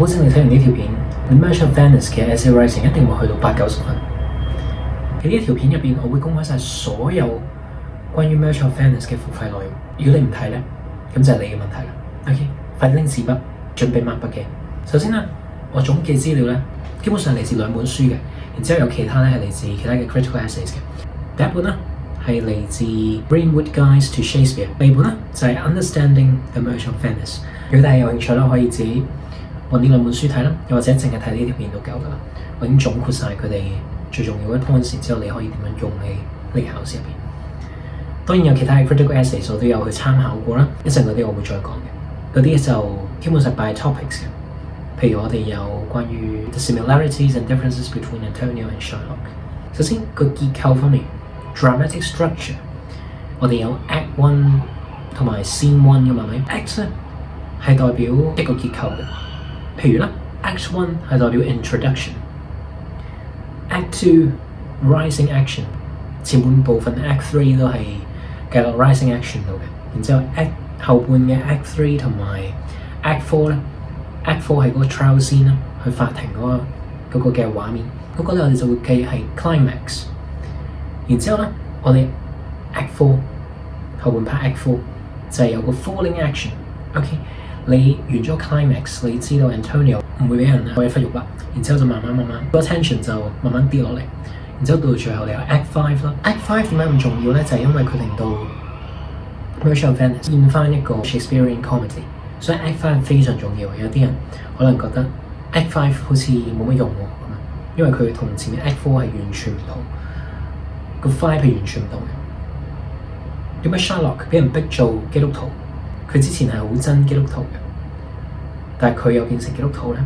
保證你睇完呢條片，你 Merchant of Venice 嘅 essay writing 一定會去到80-90分。喺呢一條片入邊，我會公開晒所有關於 Merchant of Venice 嘅付費內容。如果你唔睇咧，咁就係你嘅問題啦。OK， 快啲拎紙筆，準備抹筆嘅。首先咧，我總結資料咧，基本上嚟自2本書嘅，然之後有其他咧係嚟自其他嘅 critical essays 嘅。第一本咧係嚟自 Greenwood Guides to Shakespeare， 第二本咧就係 Understanding the Merchant of Venice。如果大家有興趣咧，可以自己揾呢2本書睇啦，又或者淨係睇呢條片都夠噶啦。我已經總括晒佢哋最重要嘅 points， 之後你可以點樣用喺呢個考試入邊。當然有其他嘅 critical essays 我都有去參考過啦，一陣嗰啲我會再講嘅。嗰啲就基本上 by topics 嘅，譬如我哋有關於 the similarities and differences between Antonio and Shylock。首先個結構方面 ，dramatic structure， 我哋有 Act 1同埋 Scene 1嘅嘛咪 ？Act 咧係代表一個結構嘅，譬如啦 ，Act 1係代表 introduction，Act 2 rising action， 前半部分 Act 3都係計落 rising action 度嘅，然之後 Act 後半嘅 Act 3同埋 Act 4咧 ，Act 4係嗰個 trial scene 啦，去法庭嗰個嘅畫面，嗰個咧我哋就會計係 climax。然之後咧，我哋 Act 4後半 part Act 4就係有個 falling action。OK， 你完咗 climax， 你知道 Antonio 唔會俾人開一忽肉啦，然之後就慢慢個 tension 就慢慢跌落嚟，然之後到最後你有 Act 5啦。Act 5點解咁重要咧？就係因為佢令到 Merchant of Venice 變翻一個 Shakespearean comedy， 所以 Act 5非常重要。有啲人可能覺得 Act 5好似冇乜用喎，因為佢同前面 Act 4係完全唔同，個 5係完全唔同嘅。點解 Shylock 俾人逼做基督徒？佢之前係好憎基督徒嘅，但係佢又變成基督徒咧。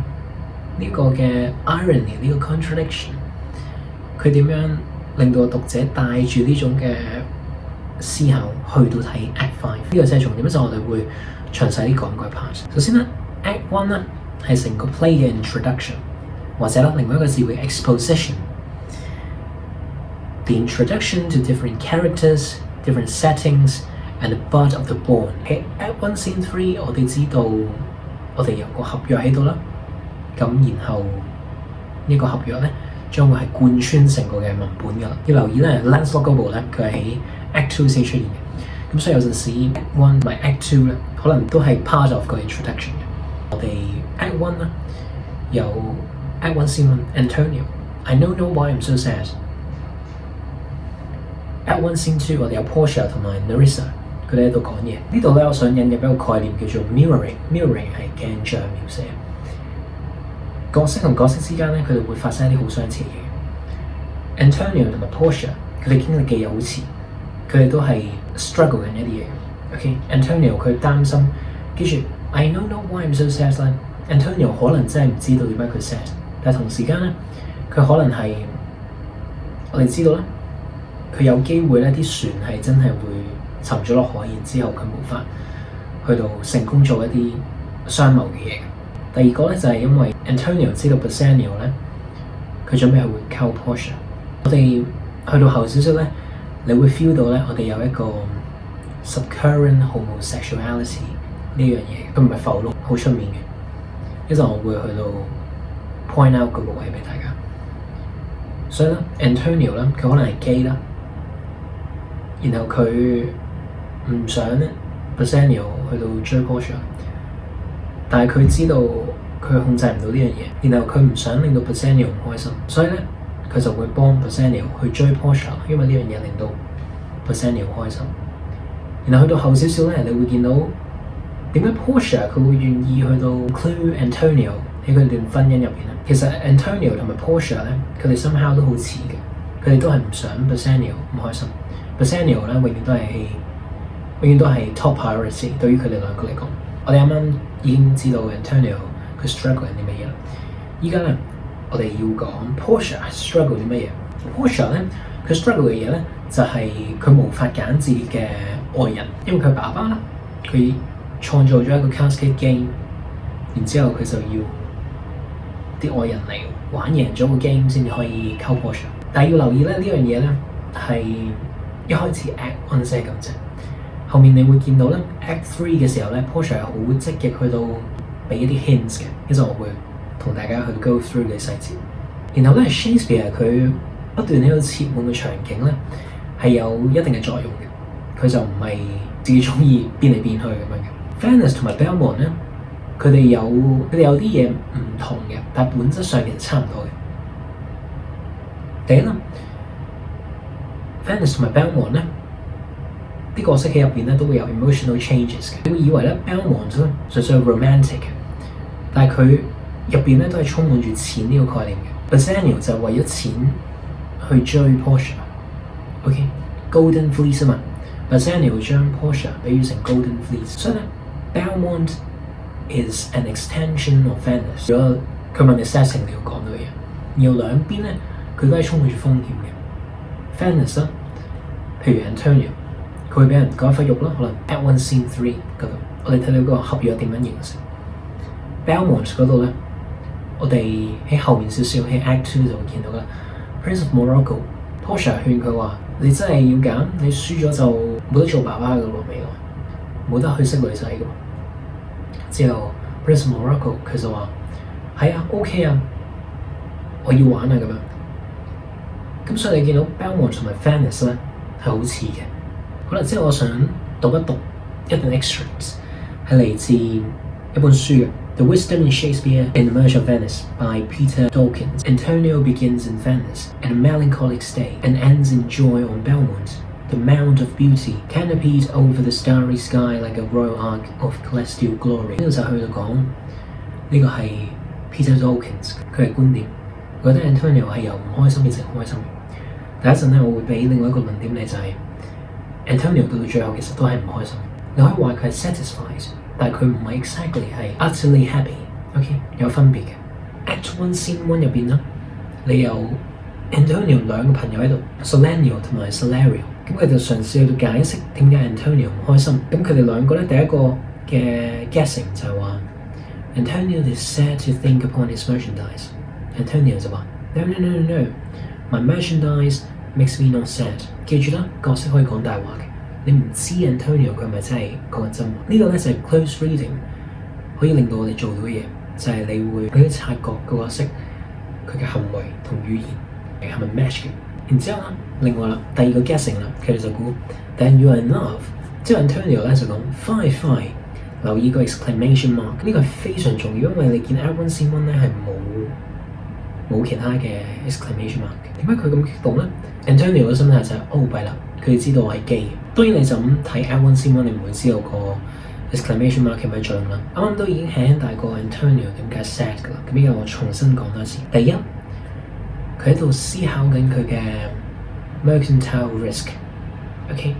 呢個嘅 irony， 呢個 contradiction， 佢點樣令到讀者帶住呢種嘅思考去到睇 Act 5？ 呢個真係重點，就我哋會詳細啲講嗰 part。首先咧 ，Act 1咧係成個 play 嘅 introduction， 或者咧另外一個字會 exposition。The introduction to different characters、different settings。And the bud of the born。喺 Act 1 Scene 3， 我哋知道我哋有個合約喺度啦。咁然後呢個合約咧將會係貫穿成個嘅文本㗎啦。要留意咧 ，Lancelot 嗰部咧佢係喺 Act 2先出現嘅。咁所以有陣時 Act 1同埋 Act 2咧，可能都係 part of 個 introduction 嘅。我哋 Act 1咧有 Act 1 Scene 1 Antonio。I don't know why I'm so sad。Act 1 Scene 2我哋有 Portia 同埋 Nerissa。佢哋喺度講嘢，呢度咧我想引入一個概念叫做 mirroring。mirroring 係鏡像描寫，角色同角色之間咧，佢哋會發生一啲好相似嘅嘢。Antonio 同埋 Portia 佢哋經歷嘅嘢好似，佢哋都係 struggle 緊一啲嘢。OK，Antonio 佢擔心，記住 I don't know why I'm so sad 啦。Antonio 可能真係唔知道點解佢 sad， 但係同時間咧，佢可能係我哋知道咧，佢有機會咧啲船係真係會沉咗落海，然之後佢無法去到成功做一啲商貿嘅嘢。第二個咧就係因為 Antonio 知道 Bassanio 咧，佢準備係會溝 Portia。我哋去到後少少咧，你會 feel 到咧，我哋有一個 subcurrent homosexuality 呢樣嘢，佢唔係浮露好出面嘅。一陣我會去到 point out 嗰個位俾大家。所以咧 ，Antonio 咧，佢可能係 gay 啦，然後佢唔想咧 Bassanio 去到追 Portia， 但係佢知道佢控制唔到呢樣嘢，然後佢唔想令到 Bassanio 唔開心，所以咧佢就會幫 Bassanio 去追 Portia， 因為呢樣嘢令到 Bassanio 開心。然後去到後少少咧，你會見到點解 Portia 佢會願意去到 include Antonio 喺佢段婚姻入邊咧？其實 Antonio 同埋 Portia 咧，佢哋 somehow 都好似嘅，佢哋都係唔想 Bassanio 唔開心。Bassanio 咧永遠都係 top priority 對於佢哋兩個嚟講。我哋啱啱已經知道 Antonio 佢 struggle 緊啲乜嘢啦。依家咧我哋要講 Portia struggle 啲乜嘢。Portia 咧佢 struggle 嘅嘢咧就係佢無法揀自己嘅愛人，因為佢爸爸啦佢創造咗一個 Casket game， 然之後佢就要啲愛人嚟玩贏咗個 game 先至可以溝 Portia。但係要留意咧呢樣嘢咧係一開始 Act 1先係咁啫，後面你會見到咧 Act 3嘅時候咧 Portia 係好積極去到俾一啲 hints 嘅，一陣我會同大家去 go through 嘅細節。然後咧 Shakespeare 佢不斷喺度切換嘅場景咧係有一定嘅作用嘅，佢就唔係自己中意變嚟變去咁樣嘅。Venice 同埋 Belmont 咧，佢哋有啲嘢唔同嘅，但本質上其實差唔多嘅。第一啦 ，Venice 同埋 Belmont 咧，啲角色喺入邊咧都會有 emotional changes 嘅。你會以為咧 Belmont 咧純粹係 romantic 嘅，但係佢入邊咧都係充滿住錢呢個概念嘅。Bassanio 就係為咗錢去追 Portia。OK，Golden Fleece 啊嘛 ，Bassanio 將 Portia 比喻成 Golden Fleece， 所以咧 Belmont is an extension of Venice。如果佢問你 setting 你要講到嘅嘢，然後兩邊咧佢都係充滿住風險嘅。Venice 啦，譬如 Antonio， 佢會俾人割一忽肉啦，可能 Act 1 Scene 3嗰度，我哋睇到嗰個合約點樣形成。Belmont 嗰度咧，我哋喺後面少少喺 Act 2就會見到啦。Prince of Morocco，Portia 勸佢話：你真係要揀，你輸咗就冇得做爸爸嘅咯，未來冇得去識女仔嘅。之後 Prince of Morocco 佢就話：係啊 ，OK 啊，我要玩啊咁樣。咁所以你見到 Belmont 同埋 Venice 咧係好似嘅。好啦，之後我想讀一段 extracts 係嚟自一本書嘅。The Wisdom in Shakespeare in the Merchant of Venice by Peter Dawkins. Antonio begins in Venice in a melancholic state and ends in joy on Belmont, the Mount of Beauty, canopied over the starry sky like a royal arc of celestial glory. 呢度就去到講呢個係 Peter Dawkins 佢嘅觀點，我覺得 Antonio 係由唔開心變成開心。第一陣咧，我會俾另外一個論點你就係 Antonio 到最後其實都係唔開心。你可以話佢係 satisfied。但係佢唔係 exactly 係 utterly happy，OK，有分別嘅。Act 1 Scene 1入邊啦，你有 Antonio 兩個朋友喺度 ，Salanio 同埋 Salario， 咁佢就嘗試去到解釋點解 Antonio 唔開心。咁佢哋兩個咧，第一個嘅 guessing 就係話 Antonio is sad to think upon his merchandise。Antonio 就話 No，my merchandise makes me not sad。記住啦，角色可以講大話嘅。你唔知 Antonio 佢係咪真係講緊真話？呢個咧就係 close reading 可以令到我哋做到嘅嘢，就係你會去察覺個角色佢嘅行為同語言係咪 match 嘅。然之後啦，另外啦，第二個 guessing 啦，佢哋就估 Then you are in love。之後 Antonio 咧就講 Fine，留意個 exclamation mark， 呢個係非常重要，因為你見 Act 1 Scene 1咧係冇其他嘅 exclamation mark。點解佢咁激動咧 ？Antonio 嘅心態就係弊啦，佢哋知道我係 gay。當然你就咁睇 Act 1 Scene 1，你唔會知道個 exclamation mark 有咩作用啦。啱啱都已經輕輕帶過 Antonio 點解 sad 噶啦，咁依家我重新講多次。第一，佢喺度思考緊佢嘅 mercantile risk。OK，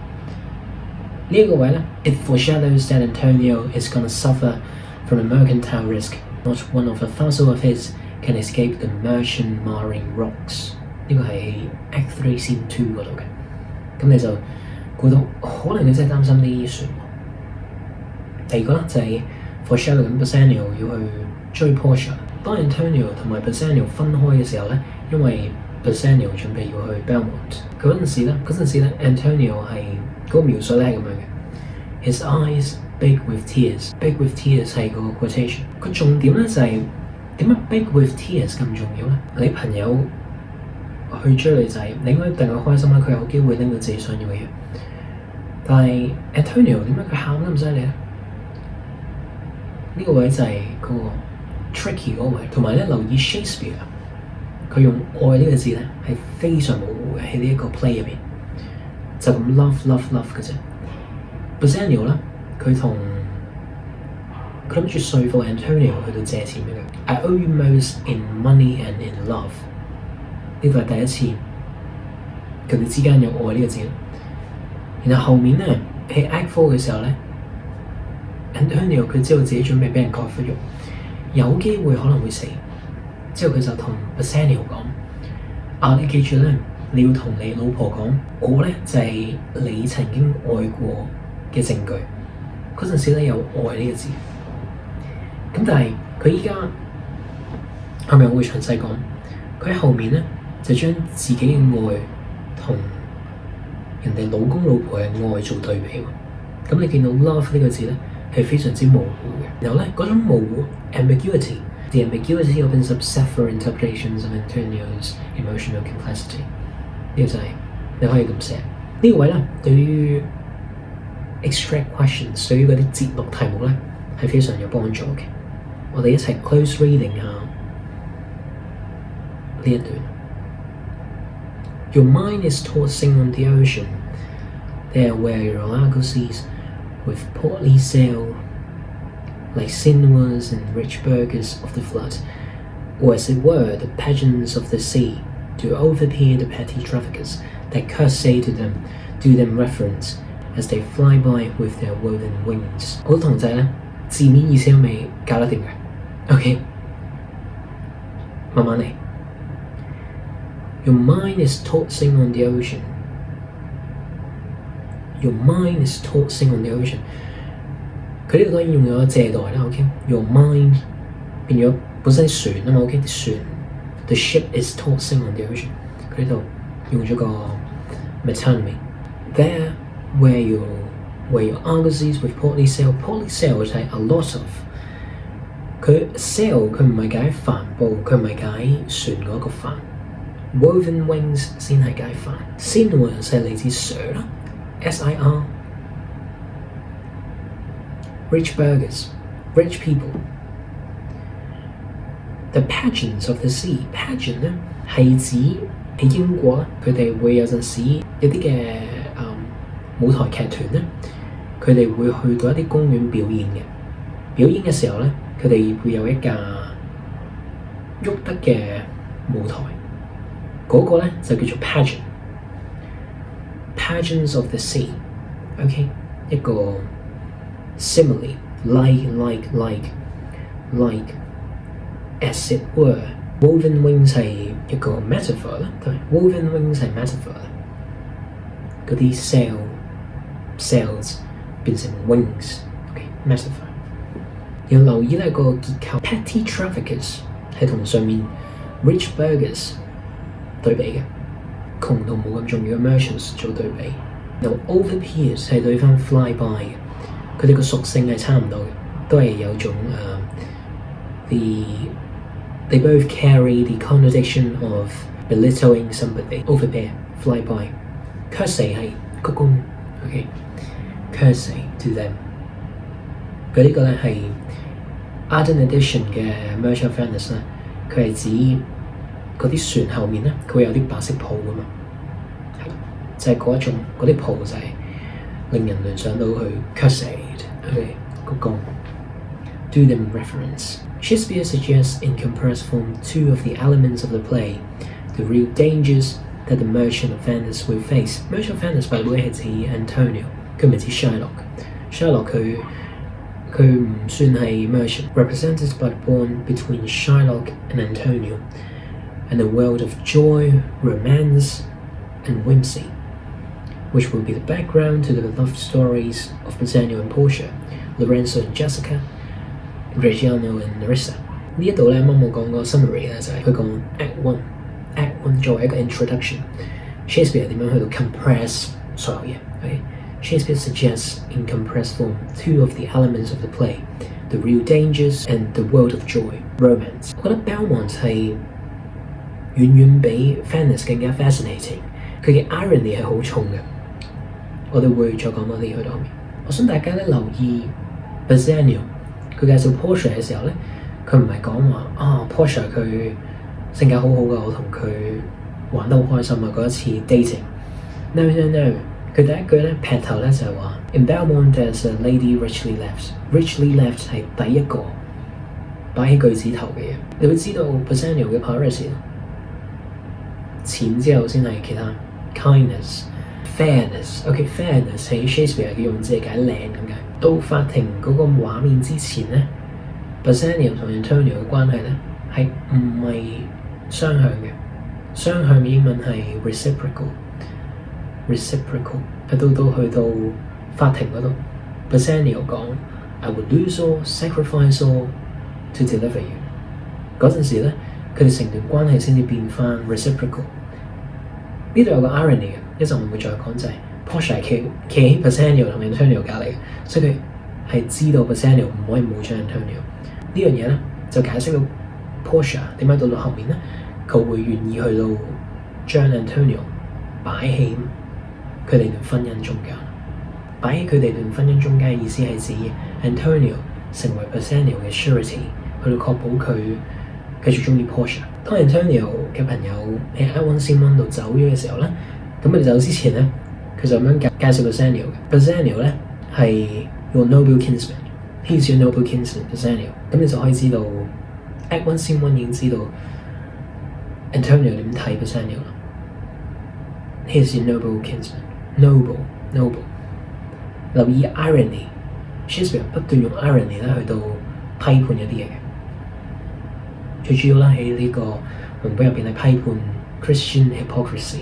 呢一個位咧 ，it foreshadows that Antonio is gonna suffer from a mercantile risk. Not one of a fossil of his can escape the merchant marring rocks。呢個係 Act 3 Scene 2嗰度嘅，咁你就估到可能佢真係擔心啲船。第二個咧就係 foreshadow 緊 Bassanio 要去追 Portia。當 Antonio 同埋 Bassanio 分開嘅時候咧，因為 Bassanio 準備要去 Belmont， 嗰陣時咧 Antonio 係嗰個描述咧係咁樣嘅 ，His eyes big with tears。big with tears 係個 quotation。個重點咧就係點解 big with tears 咁重要咧？你朋友去追女仔，你應該戥佢開心啦，佢有機會拎到自己想要嘅嘢。但係 Antonio 點解佢喊得咁犀利咧？呢個位就係嗰個 tricky 嗰個位，同埋咧留意 Shakespeare 佢用愛呢個字咧係非常模糊嘅喺呢一個 play 入邊，就咁 love 嘅啫。Bassanio 咧佢諗住說服 Antonio 去到借錢俾佢。I owe you most in money and in love。呢個係第一次佢哋之間有愛呢個字。然後後面咧喺 Act 4嘅時候咧 ，Antonio 佢知道自己準備俾人割忽肉，有機會可能會死。之後佢就同 Bassanio 講：你記住咧，你要同你老婆講，我咧就係你曾經愛過嘅證據。嗰陣時咧有愛呢個字。咁但係佢依家後面我會詳細講，佢喺後面咧就將自己嘅愛同人哋老公老婆嘅愛做對比喎。咁你見到 love 呢個字咧係非常之模糊嘅。然後咧嗰種模糊 ambiguity。The ambiguity opens up several interpretations of Antonio's emotional complexity。呢個就係你可以咁寫。呢個位咧對於 extract questions 對於嗰啲節錄題目咧係非常有幫助嘅。我哋一齊 close reading 下呢一段。Your mind is tossing on the ocean. There were your argosies with portly sail, like sinuous and rich burghers of the flood, or as it were the pageants of the sea, to overpeer the petty traffickers that curtsy to them, do them reverence, as they fly by with their woven wings。好多同仔咧，字面意思都未搞得掂嘅。OK， 慢慢嚟。Your mind is tossing on the ocean. Your mind is tossing on the ocean。佢呢度當然用咗借代啦。OK，Your mind 變咗本身船啊嘛。OK， 啲船 The ship is tossing on the ocean。佢呢度用咗個 metonymy。There where your argosies with portly sail。portly sail 就係 a lot of。佢 sail 佢唔係解帆布，佢唔係解船嗰個帆。Woven wings 先係解帆。Sinuous 係嚟自 sir 啦 ，SIR。Rich burghers, rich people. The pageants of the sea. Pageant 咧係指喺英國咧，佢哋會有陣時一啲嘅舞台劇團咧，佢哋會去到一啲公園表演嘅。表演嘅時候咧，佢哋會有一架喐得嘅舞台，嗰個咧就叫做 pageant。Pageants of the sea。OK， 一個 simile like as it were。 Woven wings 係一個 metaphor 啦，對 Woven wings 係 metaphor 啦。嗰啲 sails 變成 wings。OK， metaphor。要留意呢個結構 petty traffickers 係同上面 rich burghers 對比嘅，窮到冇咁重要嘅 merchants 做對比。然後 overpeers 係對翻 fly by 嘅，佢哋個屬性係差唔多嘅，都係有種they both carry the connotation of belittling somebody。 overpeer fly by。 curtsy 係鞠躬。 OK， curtsy to them。 佢呢個咧係 Ardent Edition 嘅 Merchant of Venice 咧，佢係指嗰啲船後面咧，佢會有啲白色泡噶嘛，係就係嗰一種嗰啲泡就係令人聯想到去 curtsy。OK， 鞠躬 do them reverence。 Shakespeare suggests in compressed form two of the elements of the play, the real dangers that the Merchant of Venice will face。 Merchant of Venice by the way 係指 Antonio， 佢唔係指 Shylock。Shylock 佢唔算係 merchant。 Represented by the bond between Shylock and Antonio and a world of joy, romance and whimsy, which will be the background to the love stories of Bassanio and Portia, Lorenzo and Jessica, Reggiano and Nerissa。 呢一度咧，啱啱我講個 summary 咧，就係佢講 Act One 作為一個 introduction， Shakespeare 點樣去到 compress 所有嘢。Shakespeare suggests in compressed form two of the elements of the play, the real dangers and the world of joy, romance。 我覺得 Belmont 係遠遠比 Venice 更加 fascinating， 佢嘅 irony 係好重嘅。我哋會再講多啲去到後面。我想大家咧留意 Bassanio 佢介紹 Portia 嘅時候咧，佢唔係講話Portia 佢性格好好㗎，我同佢玩得好開心啊嗰一次 dating。No， 佢第一句咧劈頭咧就係話 In Belmont there's a lady richly left。richly left 係第一個擺喺句子頭嘅嘢。你會知道 Bassanio 嘅 priority， 錢之後先係其他 kindness、fairness。OK， fairness 喺 Shakespeare 嘅用字係解靚咁解。到法庭嗰個畫面之前咧 ，Bassanio 同 Antonio 嘅關係咧係唔係雙向嘅？雙向嘅英文係 reciprocal。去到法庭嗰度 ，Bassanio 講 I would lose all, sacrifice all to deliver you。嗰陣時咧，佢哋成段關係先至變翻 reciprocal。呢度有個 irony 嘅，一陣我會再講就係 Portia 企喺 Bassanio 同 Antonio 隔離嘅，所以佢係知道 Bassanio 唔可以冇將 Antonio 呢樣嘢咧，就解釋到 Portia 點解到後面咧，佢會願意去到將 Antonio 擺喺佢哋段婚姻中間。擺喺佢哋段婚姻中間嘅意思係指 Antonio 成為 Bassanio 嘅 surety， 去到確保佢繼續中意 Portia。當 Antonio 嘅朋友喺 Act 1 Scene 1度走咗嘅時候咧，咁佢哋走之前咧，佢就咁樣介紹 Bassanio 嘅。Bassanio 咧係 your noble kinsman，he's your noble kinsman Bassanio。咁你就可以知道 Act 1 Scene 1已經知道 Antonio 點睇 Bassanio 啦。He's your noble kinsman，noble。留意 irony， Shakespeare 不斷用 irony 咧去到批判一啲嘢嘅。最主要啦喺呢個文本入邊係批判 Christian hypocrisy。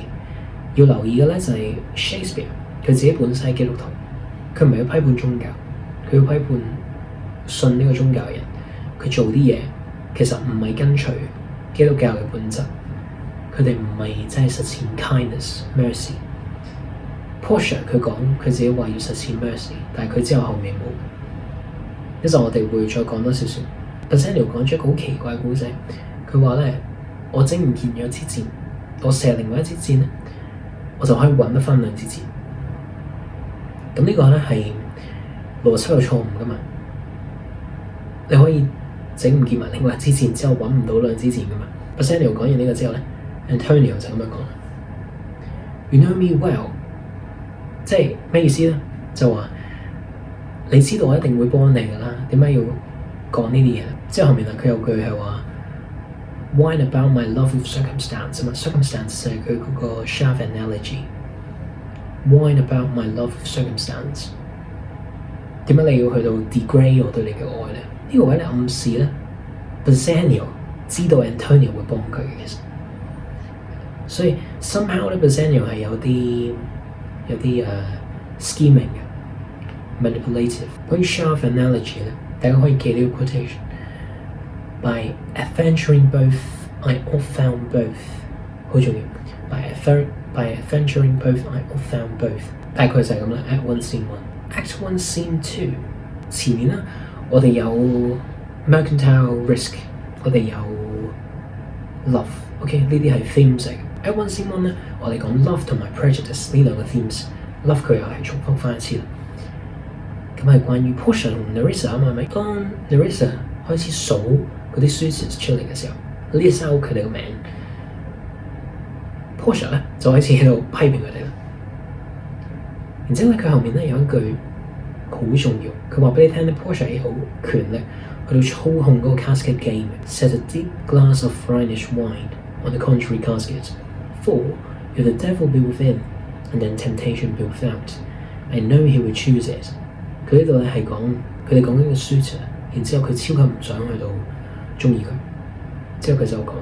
要留意嘅咧就係 Shakespeare 佢自己本身係基督徒，佢唔係要批判宗教，佢要批判信呢個宗教嘅人，佢做啲嘢其實唔係跟隨基督教嘅本質，佢哋唔係真係實踐 kindness、mercy。Portia 佢講佢自己話要實踐 mercy， 但係佢之後面冇。一陣我哋會再講多少少。Bassanio 講咗一個好奇怪嘅故仔，佢話咧：我整唔見咗支箭，我射另外一支箭咧，我就可以揾得翻兩支箭。咁呢個咧係邏輯有錯誤噶嘛？你可以整唔見埋另外一支箭之後揾唔到兩支箭噶嘛 ？Bassanio 講完呢個之後咧 ，Antonio 就咁樣講啦。You know me well。即係咩意思咧？就話你知道我一定會幫你㗎啦，點解要講呢啲嘢？之後後面佢有句係話 Whine about my love of circumstance 嘛 ，circumstance 係佢嗰個 sharp analogy。Whine about my love of circumstance。點解你要去到 degrade 我對你嘅愛咧？呢個位咧暗示咧 Bassanio 知道 Antonio 會幫佢嘅其實，所以 somehow 咧 Bassanio 係有啲scheming 嘅 manipulative。關於 sharp analogy 咧，大家可以記呢個 quotation。By adventuring both, I oft found both。好重要。By adventuring both, I oft found both。大概就係咁啦。Act 1 Scene 1。Act 1 Scene 2前面啦，我哋有 mercantile risk， 我哋有 love。OK， 呢啲係 themes 嚟嘅。Act 1 Scene 1咧，我哋講 love 同埋 prejudice 呢兩個 themes。love 佢又係重複翻一次啦。咁係關於 Portia 同 Nerissa 啊嘛，係咪？當 Nerissa 開始數嗰啲 suitors 出嚟嘅時候 ，list out 佢哋個名 ，Portia 咧就開始喺度批評佢哋啦。然之後咧，佢後面咧有一句好重要，佢話俾你聽咧 ，Portia 有權力去到操控嗰個 casket game。Set a deep glass of Rhenish wine on the contrary casket, for if the devil be within。And then temptation be without. I know he will choose it。佢呢度咧係講佢哋講緊個 suitor， 然之後佢超級唔想去到中意佢，之後佢就講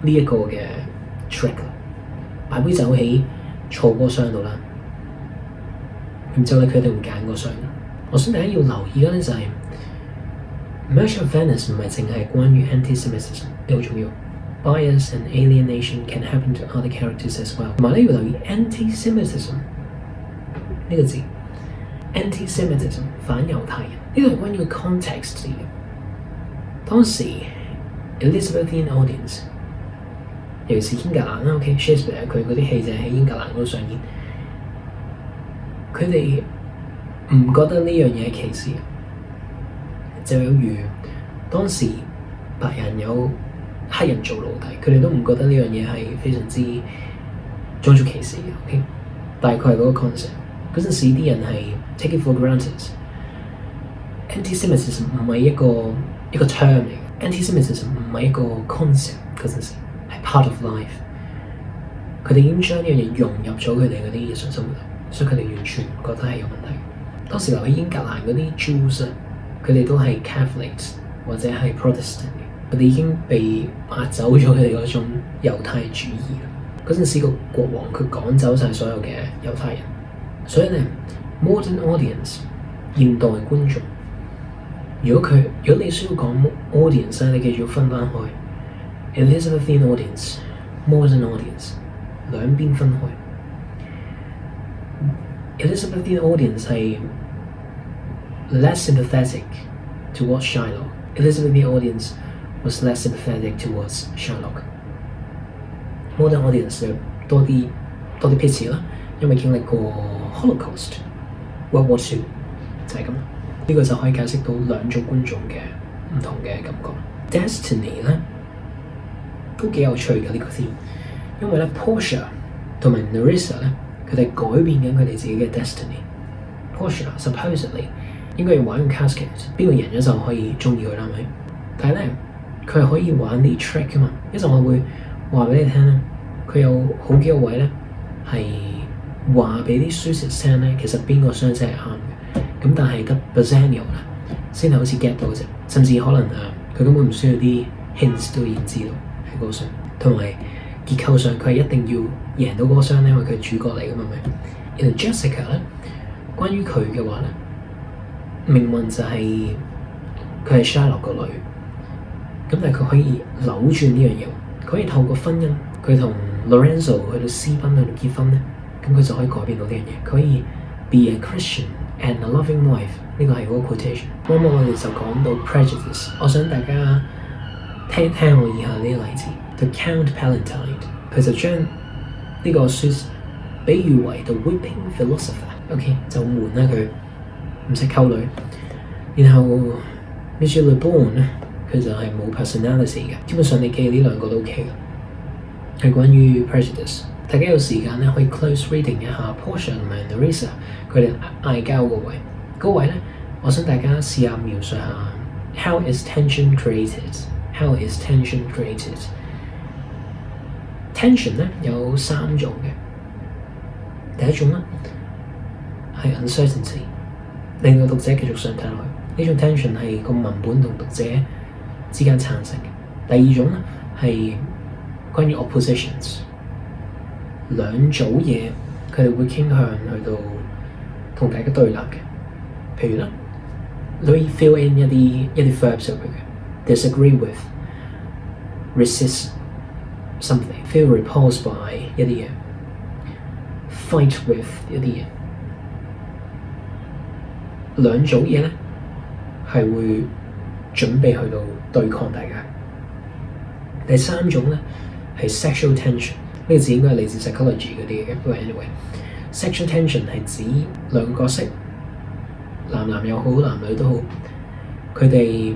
呢一個嘅 trick 啦，擺杯酒喺錯嗰個箱度啦，然之後咧佢一定會揀個箱。我想大家要留意嘅咧就係 Merchant of Venice 唔係淨係關於 anti-Semitism， 呢好重要。Bias and alienation can happen to other characters as well。同埋咧要留意 anti-Semitism 呢個字 ，anti-Semitism 反猶太人，呢個係關於個 context 嘅。當時 Elizabethan audience， 尤其是英格蘭啦 ，OK Shakespeare 佢嗰啲戲就喺英格蘭嗰度上演，佢哋唔覺得呢樣嘢係歧視，就有如當時白人有黑人做奴隸，佢哋都唔覺得呢樣嘢係非常之種族歧視嘅。OK， 大概係嗰個 concept。嗰陣時啲人係 take it for granted。Anti-Semitism 唔係一個 term 嚟嘅 ，Anti-Semitism 唔係一個 concept 嗰陣時，係 part of life。佢哋已經將呢樣嘢融入咗佢哋嗰啲日常生活，所以佢哋完全唔覺得係有問題。當時留喺英格蘭嗰啲 Jews， 佢哋都係 Catholics 或者係 Protestant。佢哋已經被壓走咗佢哋嗰種猶太主義。嗰陣時個國王佢趕走晒所有嘅猶太人，所以咧 modern audience 現代觀眾，如果你需要講 audience 咧，你記住要分翻開 Elizabethan audience、modern audience 兩邊分開。Elizabethan audience 係 less sympathetic towards Shylock. Elizabethan audience was less sympathetic towards Shylock. Modern audience 就多啲撇詞啦，因為經歷過 Holocaust、World War II 就係咁。呢個就可以解釋到兩種觀眾嘅唔同嘅感覺。Destiny 咧都幾有趣嘅呢個 theme，因為咧 Portia 同埋 Nerissa 咧，佢哋改變緊佢哋自己嘅 destiny。Portia supposedly 應該要玩用 casket， 邊個贏咗就可以中意佢啦，係咪？但係咧佢係可以玩啲 trick 噶嘛。一陣我會話俾你聽咧，佢有好幾個位咧係話俾啲書説聽咧，其實邊個相先係啱嘅。咁但係得 Bassanio 啦，先係好似 get 到啫，甚至可能佢根本唔需要啲 hints 都已經知道係嗰個箱，同埋結構上佢係一定要贏到嗰個箱咧，因為佢係主角嚟噶嘛咪。然後 Jessica 咧，關於佢嘅話咧，命運就係佢係 Shylock 個女，咁但係佢可以扭轉呢樣嘢，佢可以透過婚姻，佢同 Lorenzo 去到私奔去到結婚咧，咁佢就可以改變到呢樣嘢，佢可以 be a Christian。And a loving wife 呢個係嗰個 quotation。咁我哋就講到 Prejudice， 我想大家聽聽我以下呢啲例子。The Count Palatine 佢就將呢個書比喻為 the weeping philosopher。OK 就悶啦佢，唔識溝女。然後 Monsieur Le Bon 咧，佢就係冇 personality 嘅，基本上你記呢兩個都 OK 嘅。係關於 Prejudice。大家有時間咧可以 close reading 一下 Portia 同埋 Nerissa 佢哋嗌交嗰位，嗰位咧，我想大家試下描述下 how is tension created？How is tension created？ Tension 咧有三種嘅，第一種咧係 uncertainty， 令到讀者繼續想睇落去，呢種 tension 係個文本同讀者之間產生嘅。第二種咧係關於 oppositions。兩組嘢，佢哋會傾向去到同大家對立嘅。譬如咧，你可以 fill in 一啲 verbs 入去嘅 ，disagree with、resist something、feel repulsed by 一啲嘢，fight with 一啲嘢。兩組嘢咧係會準備去到對抗大家。第三種咧係 sexual tension。呢個字應該係嚟自 psychology 嗰啲嘅，不過 anyway，sexual tension 係指兩個角色，男又好，男女都好，佢哋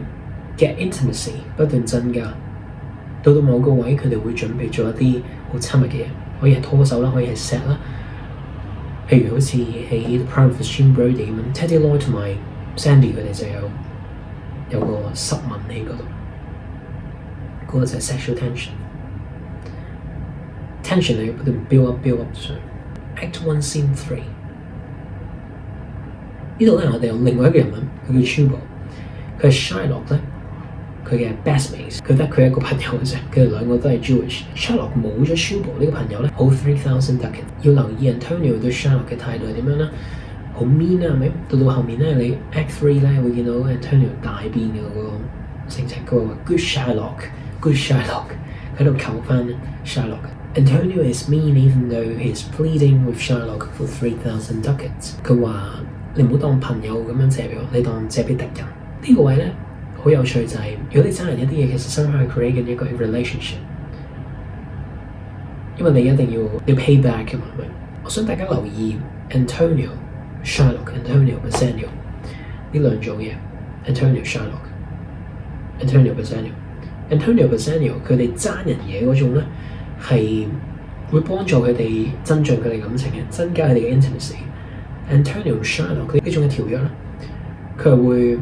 嘅 intimacy 不斷增加，到某個位佢哋會準備做一啲好親密嘅嘢，可以係拖手啦，可以係錫啦，譬如好似喺 The Prime of Brody 咁 ，Teddy Lloyd 同埋 Sandy 佢哋就有個濕吻喺嗰度，嗰個就係 sexual tension。tension 係不斷 build up 上。Act 1 Scene 3呢度咧，我哋有另外一個人物，佢叫 Tubal， 佢係 Shylock 咧，佢嘅 bestmate， 佢得佢一個朋友嘅啫，佢哋兩個都係 Jewish。Shylock 冇咗 Tubal呢個朋友咧，好 3,000 ducats。要留意 Antonio 對 Shylock 嘅態度係點樣啦，好 mean 啊，係咪？到後面咧，你 Act 3咧會見到 Antonio 大變嘅嗰個性情，佢話 Good Shylock， 喺度求翻 Shylock。Antonio is mean even though he's pleading with Shylock for 3,000 ducats。佢話你唔好當朋友咁樣借俾我，你當借俾敵人。呢個位咧好有趣就係，如果你爭人一啲嘢，其實 somehow create 緊一個 relationship， 因為你一定要 pay back 嘅嘛。我想大家留意 Antonio、Shylock、Antonio Bassanio 呢兩組嘢 ，Antonio Shylock、Antonio Bassanio。Antonio Bassanio 佢哋爭人嘢嗰種咧，係會幫助佢哋增進佢哋感情嘅，增加佢哋嘅 intimacy。Antonio and Shylock 呢種嘅條約咧，佢係會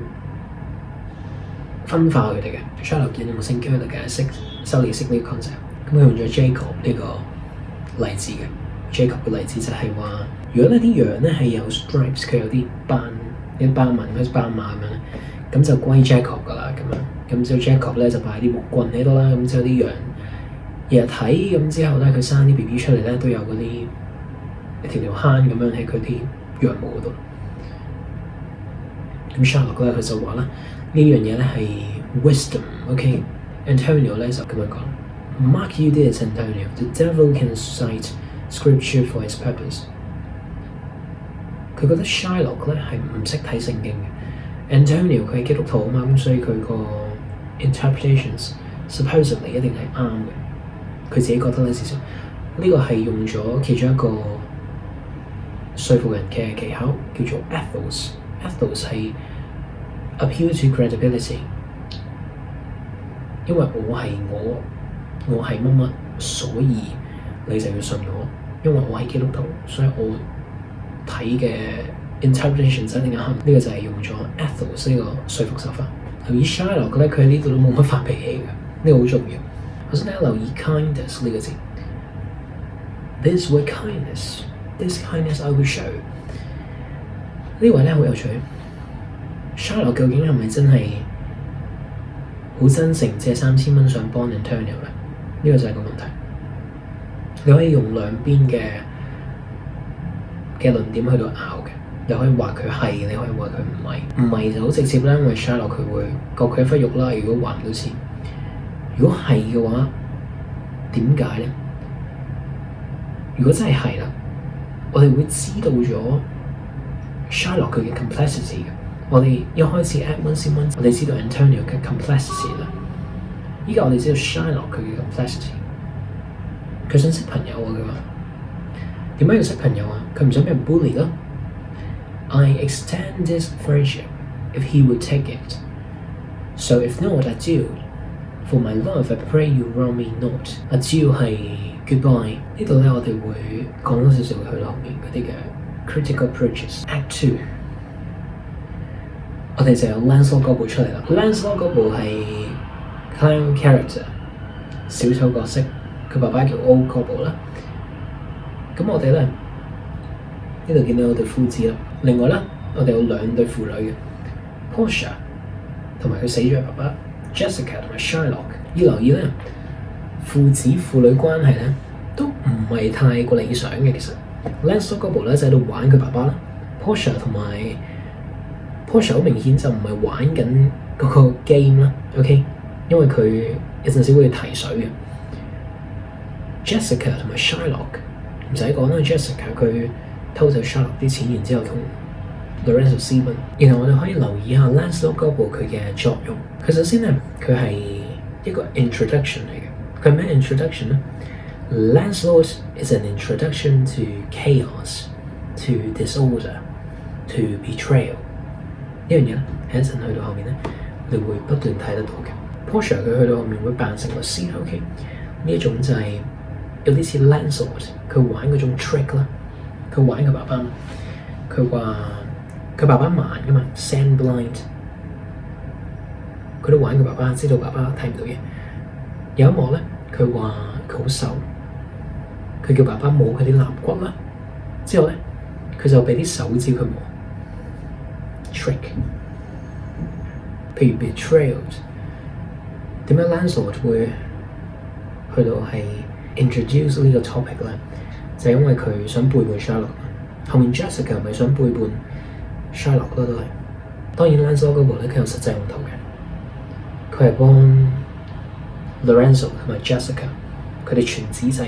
分化佢哋嘅。Shylock 引用聖經去解釋修理式呢個 concept， 咁佢用咗 Jacob 呢個例子嘅。Jacob 嘅例子就係話，如果呢啲羊咧係有 stripes， 佢有啲斑紋、好似斑馬咁樣咧，咁就歸 Jacob 噶啦咁樣。咁之後 Jacob 咧就擺啲木棍喺度啦，咁之後啲羊日日睇，咁之後咧佢生啲 BB 出嚟咧都有嗰啲一條坑咁樣喺佢啲羊毛嗰度。咁 Shylock 咧佢就話啦，呢樣嘢咧係 wisdom。OK，Antonio 咧就咁樣講 ，Mark you this Antonio，the devil can cite scripture for his purpose。佢覺得 Shylock 咧係唔識睇聖經嘅。Antonio 佢係基督徒啊嘛，咁所以佢個 interpretations supposedly 一定係啱嘅。佢自己覺得咧，至少呢個係用咗其中一個說服人嘅技巧，叫做 Ethos。Ethos 係 appeal to credibility， 因為我係乜乜，所以你就要信我。因為我係基督徒，所以我睇嘅 interpretation 一定啱。呢個就係用咗 Ethos 呢個說服手法。留意 Shylock 咧，佢喺呢度都冇乜發脾氣嘅，呢個好重要。首先咧，留意 kindness 呢個字 ，this word kindness，this kindness I will show。呢位咧好有趣 ，Shylock 究竟係咪真係好真誠借3000蚊想幫 Antonio 咧？呢個就係個問題。你可以用兩邊嘅論點去到拗嘅，你可以話佢係，你可以話佢唔係。唔係就好直接啦，因為 Shylock 佢會割佢一忽肉啦。如果還唔到錢，如果係嘅話，點解咧？如果真係啦，我哋會知道咗 Shylock 佢嘅 complexity 嘅。我哋一開始 at 1 我哋知道 Antonio 嘅 complexity 啦。依家我哋知道 Shylock 佢嘅 complexity。佢想識朋友啊！佢話點解要識朋友啊？佢唔想俾人 bully 咯。I extend this friendship if he would take it. So if not, adieu. For my love, I pray you wrong me not. Adieu 係 goodbye。呢度咧，我哋會講多少少去到後面嗰啲嘅 critical approaches。Act 2，我哋就有 Lancelot 嗰部出嚟啦。Lancelot 嗰部係 clown character 小丑角色。佢爸爸叫 Old Couple 啦，咁我哋咧呢度見到有對父子啦。另外咧，我哋有兩對父女嘅 Portia 同埋佢死咗嘅爸爸 Jessica 同埋 Shylock。要留意咧，父子父女關係咧都唔係太過理想嘅。其實 Lancelot 嗰部咧就喺度玩佢爸爸啦 ，Portia 同埋 Portia 好明顯就唔係玩緊嗰個 game 啦。OK， 因為佢有陣時會提水嘅。Jessica 同埋 Shylock 唔使講啦 ，Jessica 佢偷走 Shylock 啲錢，然之後同 Lorenzo 私奔。然後我哋可以留意下 Lancelot 嗰部佢嘅作用。佢首先咧，佢係一個 introduction 嚟嘅。佢係咩 introduction 咧 ？Lancelot is an introduction to chaos, to disorder, to betrayal。呢樣嘢咧，喺一陣去到後面咧，你會不斷睇得到嘅。Portia 佢去到後面會扮成律師 ，OK？ 呢一種就係、有啲似 Lancelot， 佢玩嗰種 trick 啦，佢玩佢爸爸，佢話佢爸爸盲噶嘛 ，sand blind， 佢都玩佢爸爸，知道爸爸睇唔到嘢。有一幕咧，佢話佢好瘦，佢叫爸爸摸佢啲肋骨啦，之後咧佢就俾啲手指佢摸 trick。譬如 betrayal， 點解 Lancelot 會去到係introduce 呢個 topic 咧，就係因為佢想背叛 Shylock。後面 Jessica 咪想背叛 Shylock 咯，都係。當然 Lancelot 嗰部咧，佢有實際用途嘅，佢係幫 Lorenzo 同埋 Jessica 佢哋傳紙仔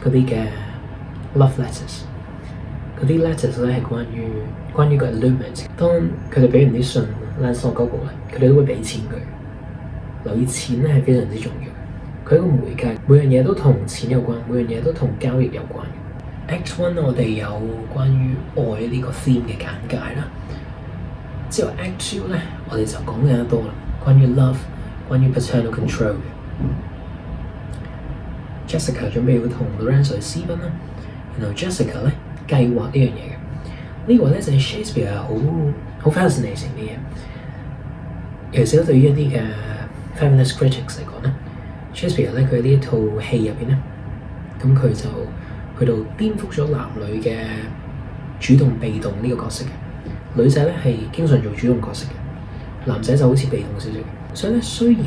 嗰啲嘅 love letters。嗰啲 letters 咧係關於個 Elopement。當佢哋俾完啲信 Lancelot 嗰部咧，佢哋都會俾錢佢。留意錢咧係非常之重要。佢一個媒介，每樣嘢都同錢有關，每樣嘢都同交易有關。Act 1我哋有關於愛呢個 theme 嘅簡介啦。之後 Act 2咧，我哋就講更加多啦，關於 love， 關於 paternal control 嘅。Jessica 準備要同 Lorenzo 私奔啦，然後 Jessica 咧計劃呢樣嘢嘅。呢個咧就係 Shakespeare 好 fascinating 嘅嘢。尤其是對於一啲嘅 feminist critics 嚟講咧。Shakespeare 咧，佢喺呢一套戲入邊咧，咁佢就去到顛覆咗男女嘅主動被動呢個角色嘅。女仔咧係經常做主動角色嘅，男仔就好似被動少少。所以咧，雖然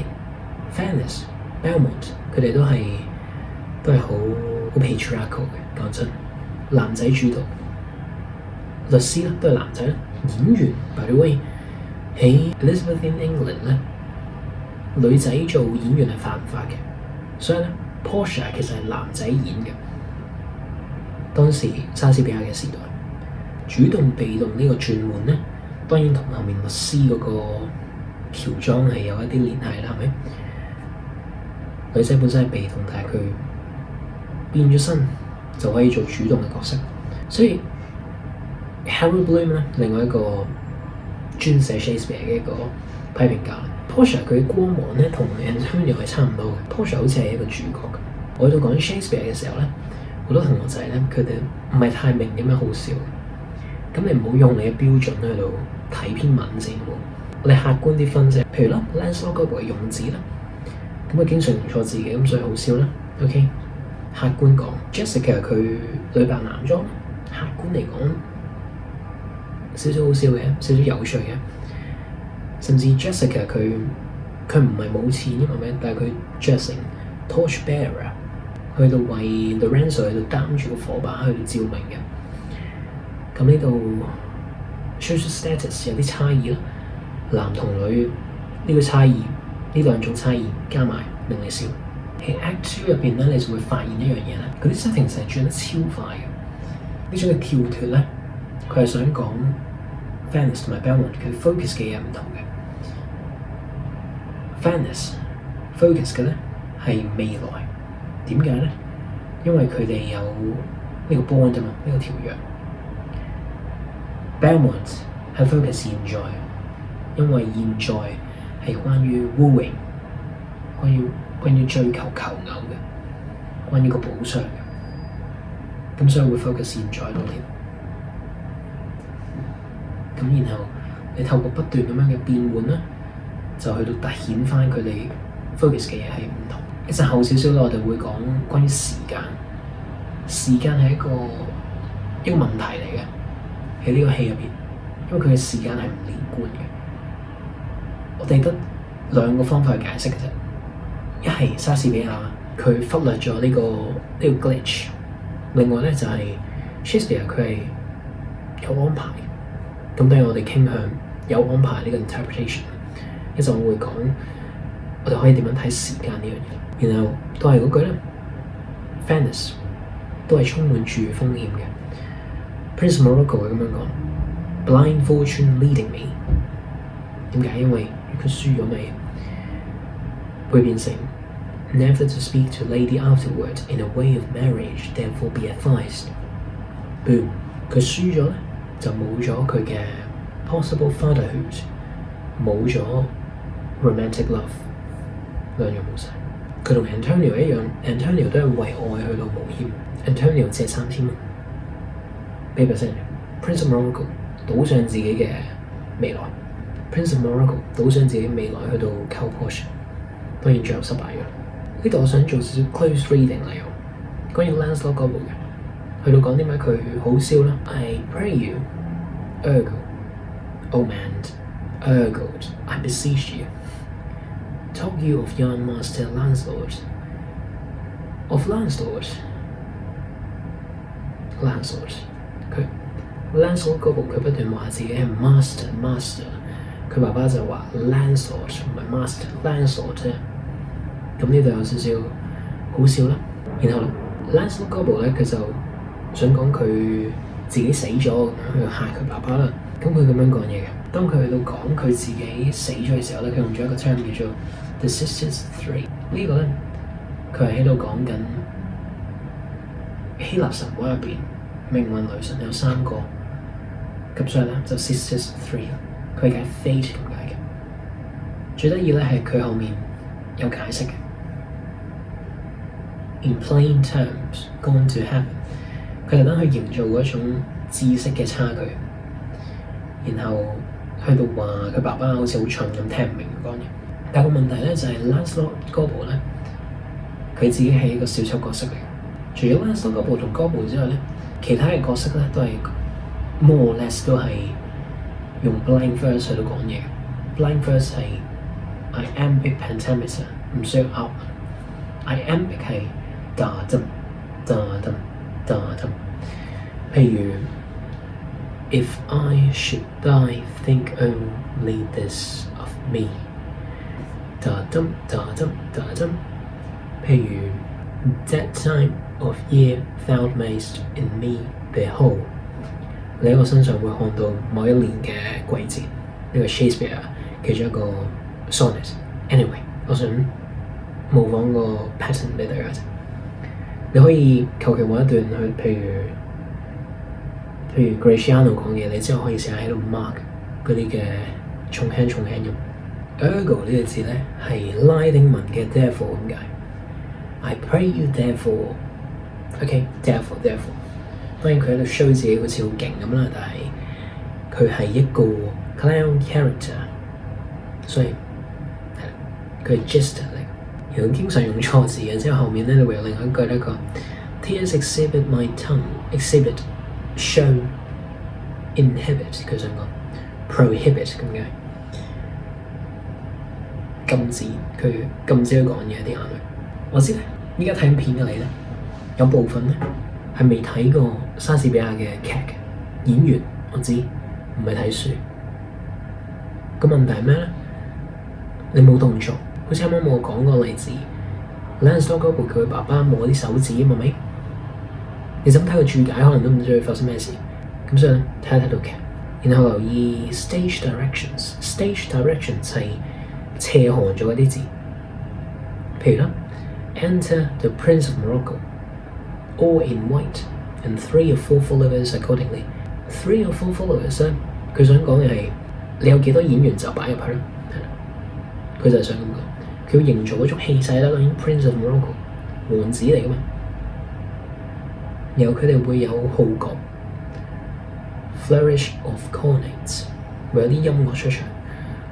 Venice Belmont 佢哋都係好 patriarchal 嘅，講真，男仔主導。律師咧都係男仔啦，演員 by the way 喺 Elizabethan England 咧。女仔做演員係犯法嘅，所以咧 Portia 其實係男仔演嘅。當時莎士比亞嘅時代，主動被動呢個轉換咧當然同後面律師嗰個喬裝係有一啲聯繫啦，係咪？女仔本身係被動，但係佢變咗身就可以做主動嘅角色，所以 Harold Bloom 咧，另外一個專寫 Shakespeare 嘅一個批評家 Portia 佢嘅光芒咧同 Antonio 係差唔多嘅 ，Portia 好似係一個主角咁。我喺度講 Shakespeare 嘅時候咧，好多同學仔咧佢哋唔係太明點樣好笑，咁你唔好用你嘅標準喺度睇篇文先喎。我哋客觀啲分析，譬如啦 Lancelot 嗰部嘅用字啦，咁佢經常用錯字嘅，咁所以好笑啦。OK， 客觀講 Jessica 佢女扮男裝，客觀嚟講少少好笑嘅，少少有趣嘅。甚至 Jessica 佢唔係冇錢㗎嘛咩，但係佢着成 torchbearer 去到為 Lorenzo 去到擔住個火把去到照明嘅。咁呢度 social status 有啲差異啦，男同女呢個差異，呢兩種差異加埋令你笑。喺 Act 2入邊咧，你就會發現一樣嘢咧，嗰啲 setting 成轉得超快嘅。呢種嘅跳脱咧，佢係想講 Venice 同埋 Belmont 佢 focus 嘅嘢唔同嘅。Venice focus 嘅咧係未來，點解咧？因為佢哋有呢個 bond 啊嘛，呢個條約。Belmont 係 focus 現在，因為現在係關於 wooing， 關於追求求偶嘅，關於個補償嘅，咁所以會 focus 現在多啲。咁然後你透過不斷咁樣嘅變換啦，就去到突顯翻佢哋 focus 嘅嘢係唔同。一陣後少少咧，我哋會講關於時間。時間係一個問題嚟嘅喺呢個戲入邊，因為佢嘅時間係唔連貫嘅。我哋得兩個方法去解釋嘅啫。一係莎士比亞佢忽略咗呢個 glitch， 另外咧就係 Shakespeare 佢係有安排。咁當然我哋傾向有安排呢個 interpretation。一陣我會講我哋可以點樣睇時間呢樣嘢。然後都係嗰句咧 Venice 都係充滿住風險嘅。Prince Morocco 係咁樣講 ，Blind fortune leading me。點解？因為佢輸咗咪會變成 Never to speak to lady afterward in a way of marriage, therefore be advised。Boom， 佢輸咗咧就冇咗佢嘅 possible fatherhood， 冇咗 romantic love， 兩樣冇晒。佢同 Antonio 一樣 ，Antonio 都係為愛去到冒險。Antonio 借3000蚊俾 Bassanio，Prince of Morocco 賭上自己嘅未來 ，Prince of Morocco 賭上自己未來去到溝 Portia， 當然最後失敗咗。呢度我想做少少 close reading 嚟喎，關於 Lancelot 嗰部嘅，去到講點解佢好笑啦。I pray you, ergo, O man, ergo, I beseech you, talk you of young master Lancelot, of Lancelot, 佢 Lancelot 嗰部佢不斷話自己係 master， 佢爸爸就話 Lancelot 唔係 master Lancelot 啫。咁呢度有少少好笑啦。然後 Lancelot 嗰部咧，佢就想講佢自己死咗咁樣去嚇佢爸爸啦。咁佢咁樣講嘢嘅。當佢去到講佢自己死咗嘅時候咧，佢用咗一個 term 叫做 The Sisters Three。呢個咧，佢係喺度講緊希臘神話入邊命運女神有3個，咁所以咧就 Sisters Three， 佢係解 fate 咁解嘅。最得意咧係佢後面有解釋嘅。In plain terms, gone to heaven。佢特登去營造嗰種知識嘅差距，然後去到話佢爸爸好似好蠢咁聽唔明講嘢。但個問題咧就係 Lancelot 嗰部咧，佢自己係一個小丑角色嚟嘅。除咗 Lancelot 嗰部同嗰部之外咧，其他嘅角色咧都係 more or less 都係用 blind verse 去到講嘢嘅。blind verse 係 iambic pentameter， 唔需要 up。iambic 係打針。譬如 If I should die, think only this of me。打針。譬如 That time of year thou mayst in me behold。你喺我身上會看到某一年嘅季節，呢個 Shakespeare 其中一個 sonnet。Anyway， 我想模仿個 pattern 俾大家啫。你可以求其揾一段去，譬如 Graciano 講嘢，你之後可以成日喺度 mark 嗰啲嘅重輕音。Ergo 呢個字咧係拉丁文嘅 therefore 咁解。I pray you therefore。OK，therefore。當然佢喺度 show 自己好似好勁咁啦，但係佢係一個 clown character， 所以係啦，佢係 jester 嚟。然後經常用錯字嘅，之後後面咧你會有另外一句咧講 Tears exhibit my tongue，exhibit show inhibit， 佢想講 prohibit 咁解，禁止佢講嘢啲眼淚。我知咧，依家睇緊片嘅你咧，有部分咧係未睇過莎士比亞嘅劇嘅演員，我知唔係睇書。個問題係咩咧？你冇動作，好似啱啱我講個例子 ，Lancelot 嗰部佢爸爸摸啲手指啊嘛咪，你就咁睇個注解，可能都唔知佢發生咩事。咁所以咧，睇套劇，然後留意 stage directions 係斜行咗一啲字，譬如啦 ，Enter the Prince of Morocco。All in white, and 3 or 4 followers accordingly. 3 or 4 followers 咧，佢想講嘅係你有幾多演員就擺入去咯，係啦。佢就係想咁講，佢要營造嗰種氣勢啦。當然 Prince of Morocco 王子嚟噶嘛，然後佢哋會有號角 ，flourish of cornets， 會有啲音樂出場，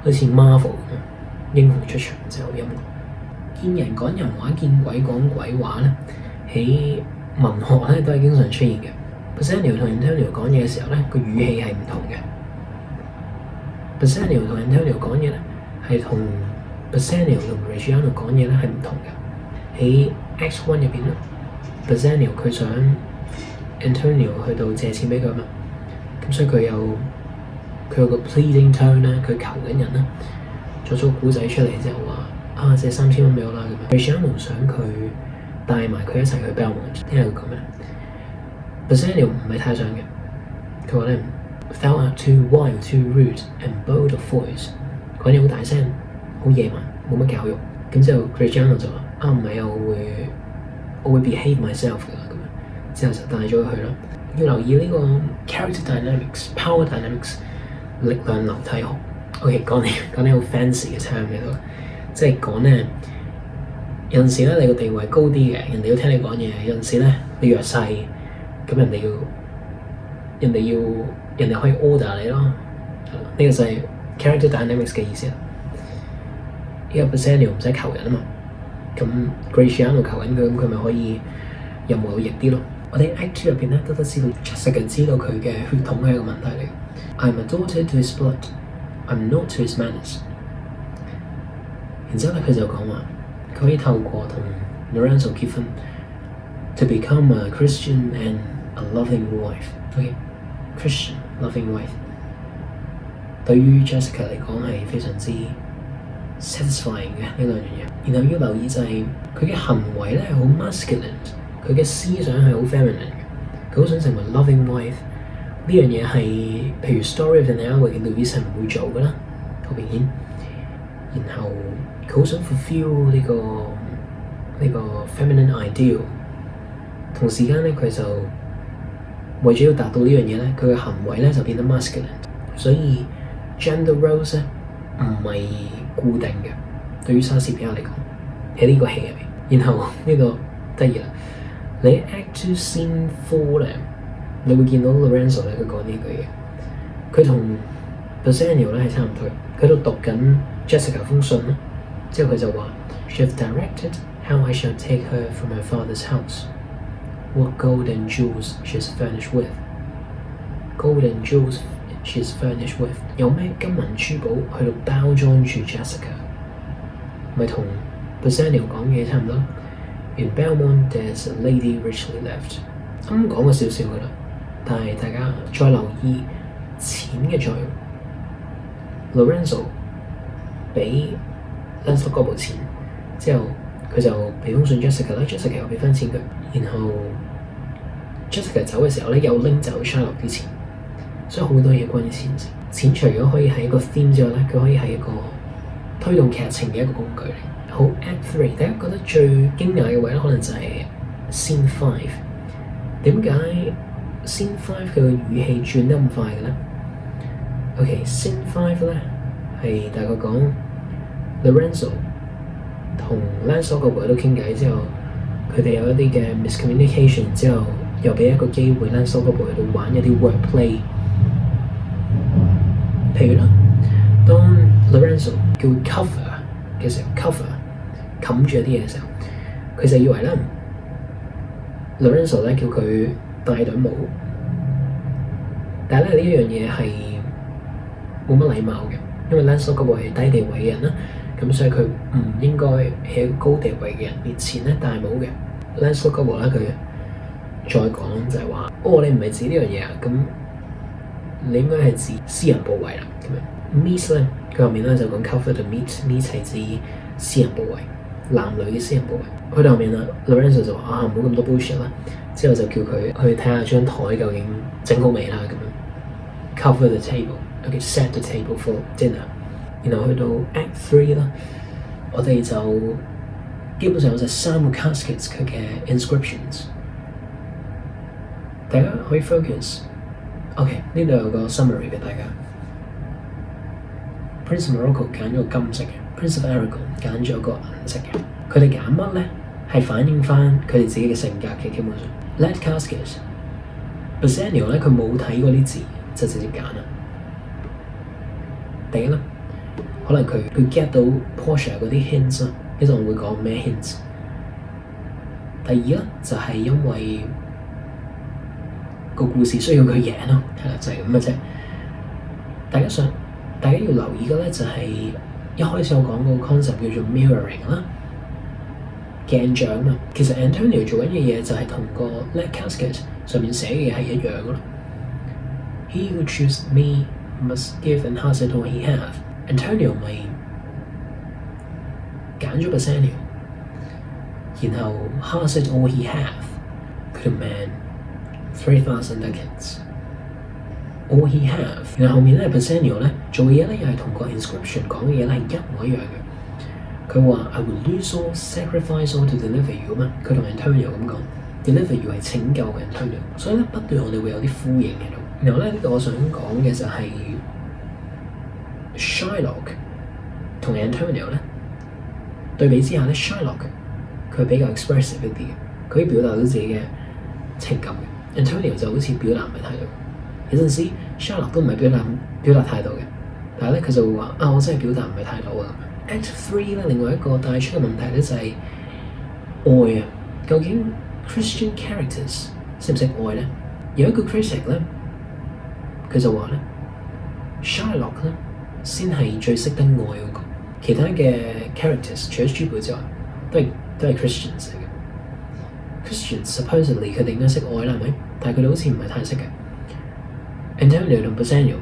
好似 Marvel 咁樣，英雄出場就有音樂。見人講人話，見鬼講鬼話咧，喺文學咧都係經常出現嘅。Bassanio 同 Antonio 講嘢嘅時候咧，個語氣係唔同嘅。Bassanio 同 Antonio 講嘢咧，係同 Bassanio 同 Graciano 講嘢咧係唔同嘅。喺 X1 入邊咧 ，Bassanio 佢想 Antonio 去到借錢俾佢嘛，咁所以佢有個 pleading tone 咧，佢求緊人啦，作咗個故仔出嚟之後話借3000蚊俾我啦咁樣。Graciano 想佢帶埋佢一齊去 Belmont， 點解會咁咧 ？Bassanio 唔係太想嘅，佢話咧 ，Thou art too wild, too rude and bold of voice， 講嘢好大聲，好野蠻，冇乜教育。咁之後 Graciano 就話唔係啊，我會 behave myself 㗎咁樣，之後就帶咗佢去啦。要留意呢個 character dynamics、power dynamics 力量流體學。OK， 講啲好 fancy 嘅 term 喺度，即係講咧。有陣時咧，你個地位高啲嘅，人哋要聽你講嘢；有陣時咧，你弱勢，咁人哋可以 order 你咯。呢個就係 character dynamics 嘅意思啦。因為 Bassanio 唔使求人啊嘛，咁 Graciano 求緊佢，咁佢咪可以任務有益啲咯。我哋 Act 2入邊咧都知道 Jessica 知道佢嘅血統係一個問題嚟。I'm a daughter to his blood, I'm not to his manners。然之後咧，佢就講話。佢可以透過同 Lorenzo 結婚 to become a Christian and a loving wife。OK，Christian loving wife 對於 Jessica 嚟講係非常之 satisfying 嘅呢兩樣嘢。然後要留意就係佢嘅行為咧係好 masculine， 佢嘅思想係好 feminine 嘅。佢好想成為 loving wife 呢樣嘢係譬如 Story of an Hour 嘅 Louis 係唔會做㗎啦，好明顯。然後佢好想 fulfill 呢個 feminine ideal， 同時間咧佢就為咗要達到呢樣嘢咧，佢嘅行為咧就變得 masculine， 所以 gender roles 咧唔係固定嘅。對於莎士比亞嚟講，喺呢個戲入面，然後呢個得意啦，你 Act 2 Scene 4咧，你會見到 Lorenzo 咧佢講呢句嘢，佢同 Bassanio 咧係差唔多，佢喺度讀緊 Jessica 封信啦。之後佢就話 She hath directed how I shall take her from her father's house, what gold and jewels she is furnished with. Gold and jewels she is furnished with， 有咩金銀珠寶去到包裝住 Jessica， 咪同 Bassanio 講嘅差唔多。In Belmont there's a lady richly left。咁講咗少少噶啦，但係大家再留意錢嘅作用。Lorenzo 俾 Lancelot 嗰部錢之後，佢就俾封信 Jessica 啦 ，Jessica 又俾翻錢佢，然後 Jessica 走嘅時候咧，又拎走 Shylock 啲錢，所以好多嘢關於錢事。錢除咗可以係一個 theme 之外咧，佢可以係一個推動劇情嘅一個工具嚟。好 Act 3，大家覺得最驚訝嘅位咧，可能就係 Scene 5。點解 Scene 5佢個語氣轉得咁快嘅咧 ？OK，Scene 5咧係大概講 Lorenzo 同 Lancelot 個位都傾偈之後，佢哋有一啲嘅 miscommunication 之後，又俾一個機會 Lancelot 個位度玩一啲 wordplay。譬如啦，當 Lorenzo 叫 cover 嘅時候 ，cover 冚住一啲嘢嘅時候，佢就以為咧 Lorenzo 咧叫佢戴頂帽，但係咧呢一樣嘢係冇乜禮貌嘅，因為 Lancelot 嗰個係低地位嘅人啦，咁所以佢唔應該喺一個高地位嘅人面前咧戴帽嘅。Lancelot 嗰個咧佢再講就係話：哦，你唔係指呢樣嘢啊，咁你應該係指私人部位啦。咁樣 meet 咧，佢後面咧就講 cover the meet 係指私人部位，男女嘅私人部位。去到後面啦 ，Lorenzo 就話：唔好咁多 bullshit 啦。之後就叫佢去睇下張台究竟整好未啦咁樣。Cover the table，OK，set the table for dinner。然後去到 Act 3啦，我哋就基本上有3個 caskets 佢嘅 inscriptions。大家可以 focus。OK， 呢度有個 summary 俾大家。Prince of Morocco 揀咗個金色嘅 ，Prince of Aragon 揀咗個銀色嘅。佢哋揀乜咧？係反映翻佢哋自己嘅性格嘅，基本上。Let Casket Bassanio 咧，佢冇睇過啲字，就直接揀啦。第一啦，可能佢 get 到 Portia 嗰啲 hints 啦，一陣我會講咩 hints。第二啦，就係因為個故事需要佢贏咯，係啦，就係咁嘅啫。大家要留意嘅咧，就係一開始我講嗰個 concept 叫做 mirroring 啦。鏡像嘛，其實 Antonio 做緊嘅嘢就係同個 Let Casket 上面寫嘅嘢係一樣嘅咯。He who chooses me must give and hazard all he have。Antonio 咪揀咗 Bassanio， 然後 hazard all he have， 佢條命 3,000 ducats。All he have， 然後後面咧 Bassanio 咧做嘅嘢咧又係同個 inscription 講嘅嘢咧係一模一樣嘅。佢話 I will lose all, sacrifice all to deliver you 嘛，佢同 Antonio 咁講 ，deliver you 係拯救 Antonio， 所以咧不斷我哋會有啲呼應喺度。然後咧呢個我想講嘅就係 Shylock 同 Antonio 咧對比之下咧 Shylock 佢比較 expressive 一啲嘅，佢可以表達到自己嘅情感嘅。Antonio 就好似表達唔係太多，有陣時 Shylock 都唔係表達太多嘅，但係咧佢就會話我真係表達唔係太多啊。Act 3咧，另外一個帶出嘅問題咧就係愛啊！究竟 Christian characters 識唔識愛咧？有一個 critic 咧，佢就話咧 Shylock 咧先係最識得愛嗰個，其他嘅 characters 除咗朱寶之外，都係 Christians 嚟嘅。Christians supposedly 佢哋應該識愛啦，係咪？但係佢哋好似唔係太識嘅。Antonio 同 Bassanio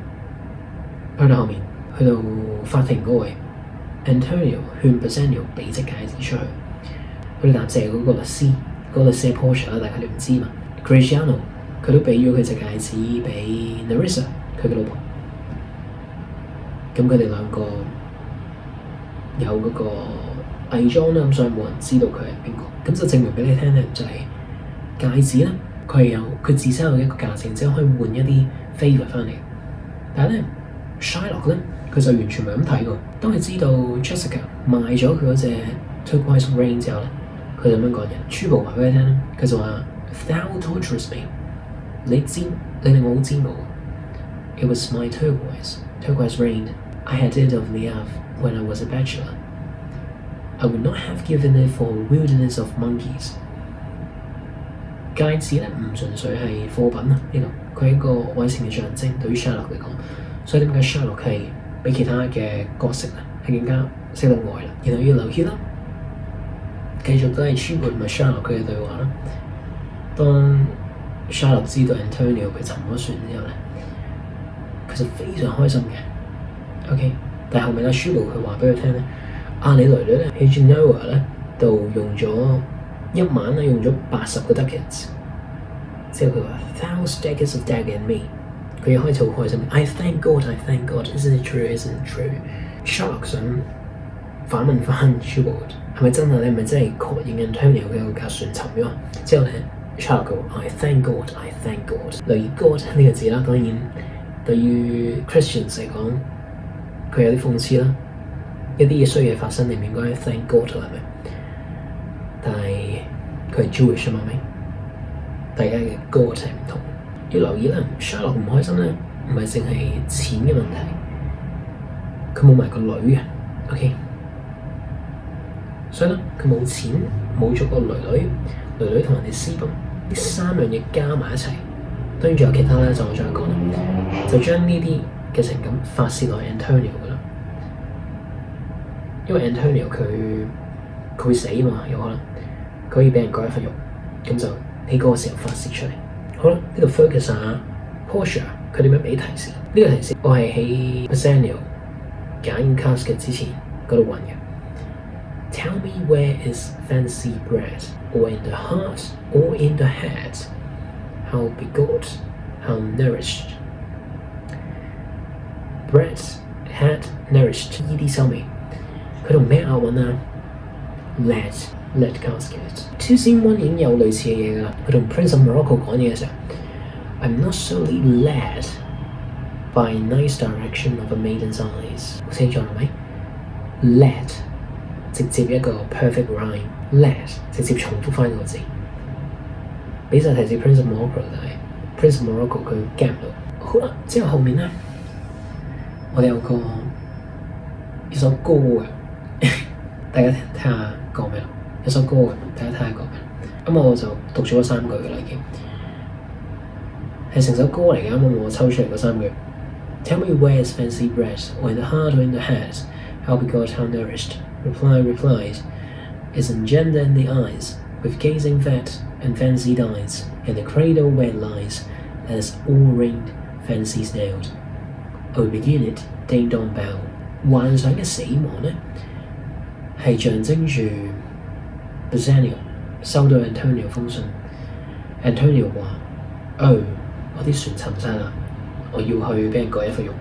去到後面，去到法庭嗰位。Antonio 勸 Bassanio 俾隻戒指出去，佢哋答謝嗰個律師，嗰個律師係 Portia 啦，但係佢哋唔知嘛。Graciano 佢都俾咗佢隻戒指俾 Nerissa 佢嘅老婆，咁佢哋兩個有嗰個偽裝啦，咁所以冇人知道佢係邊個，咁就證明俾你聽咧，就係戒指咧，佢自身有一個價值，之後可以換一啲 favour 翻嚟，但係咧 Shylock 咧。佢就完全唔係咁睇喎。當佢知道 Jessica 賣咗佢嗰隻 turquoise ring 之後咧，佢就咁樣講嘢。Tubal 話俾佢聽咧，佢就話 Thou torturest me， 你令我好煎熬。It was my turquoise ring I had it of Liav when I was a bachelor. I would not have given it for a wilderness of monkeys。戒指咧唔純粹係貨品啊，呢度佢係一個愛情嘅象徵，對於 Shylock 嚟講，所以點解 Shylock 係比其他嘅角色咧係更加識得愛啦，然後要留意啦，繼續都係 Tubal 同埋 Shylock 佢嘅對話啦。當 Shylock 知道 Antonio 佢沉咗船之後咧，佢就非常開心嘅。OK， 但係後面阿 Tubal 佢話俾佢聽咧，你女女咧喺 Genoa 咧度用咗一晚咧用咗80個 ducats，之後佢話 Thou stackest of dagger in me，佢一開始好開心 ，I thank God，I thank God，isn't it true？isn't it true？Shylock 想反問翻 Tubal 係咪真係？你係咪真係確認 Antonio 嘅有架船沉咗？之後咧 Shylock 話 I thank God，I thank God。留意 God 呢個字啦，當然對於 Christians 嚟講，佢有啲諷刺啦。一啲嘢衰嘢發生，你唔應該 thank God 啦，係咪？但係佢係 Jewish 啊嘛，咪大家嘅 God 係唔同。要留意啦 ，Shylock 唔開心咧，唔係淨係錢嘅問題，佢冇埋個女嘅 ，OK。所以咧，佢冇錢，冇咗個女女同人哋私奔，呢三樣嘢加埋一齊，當然仲有其他咧，就我再講啦，就將呢啲嘅情感發泄落 Antonio 噶啦，因為 Antonio 佢會死嘛，有可能佢可以俾人割一忽肉，咁就喺嗰個時候發泄出嚟。好啦，呢度 focus 下 Portia 佢點樣俾提示？呢個提示我係喺 Bassanio 揀 Casket 之前嗰度揾嘅。Tell me where is fancy bred, or in the heart, or in the head? How begot, how nourished. Bred, head, nourished 呢啲收尾，佢同咩押韻啊 ？Led casket。2 Scene 1已經有類似嘅嘢㗎啦。佢同 Prince of Morocco 講嘢嘅時候 ，I'm not solely led by nice direction of a maiden's eyes。好清楚係咪 ？Led 直接一個 perfect rhyme，led 直接重複翻個字。俾晒提示 Prince of Morocco， 但係 Prince of Morocco 佢 get 唔到。好啦，之後後面咧，我哋有個一首歌嘅，大家睇下講咩啦。一首歌嘅，大家睇下講咩。咁我就讀咗嗰3句㗎啦，已經係成首歌嚟嘅。啱我抽出嚟嗰3句。Tell me where is fancy bred, or in the heart, or in the head, how begot, how nourished. Replied, is engendered in the eyes, with gazing vet and fancied eyes, in the cradle where it lies, that is all ringed, fancies nailed. Oh, begin it, ding dong bell。幻想嘅死亡咧，係象徵住 Bassanio 收到 Antonio 封信 ，Antonio 話：我啲船沉晒啦，我要去俾人割一忽肉。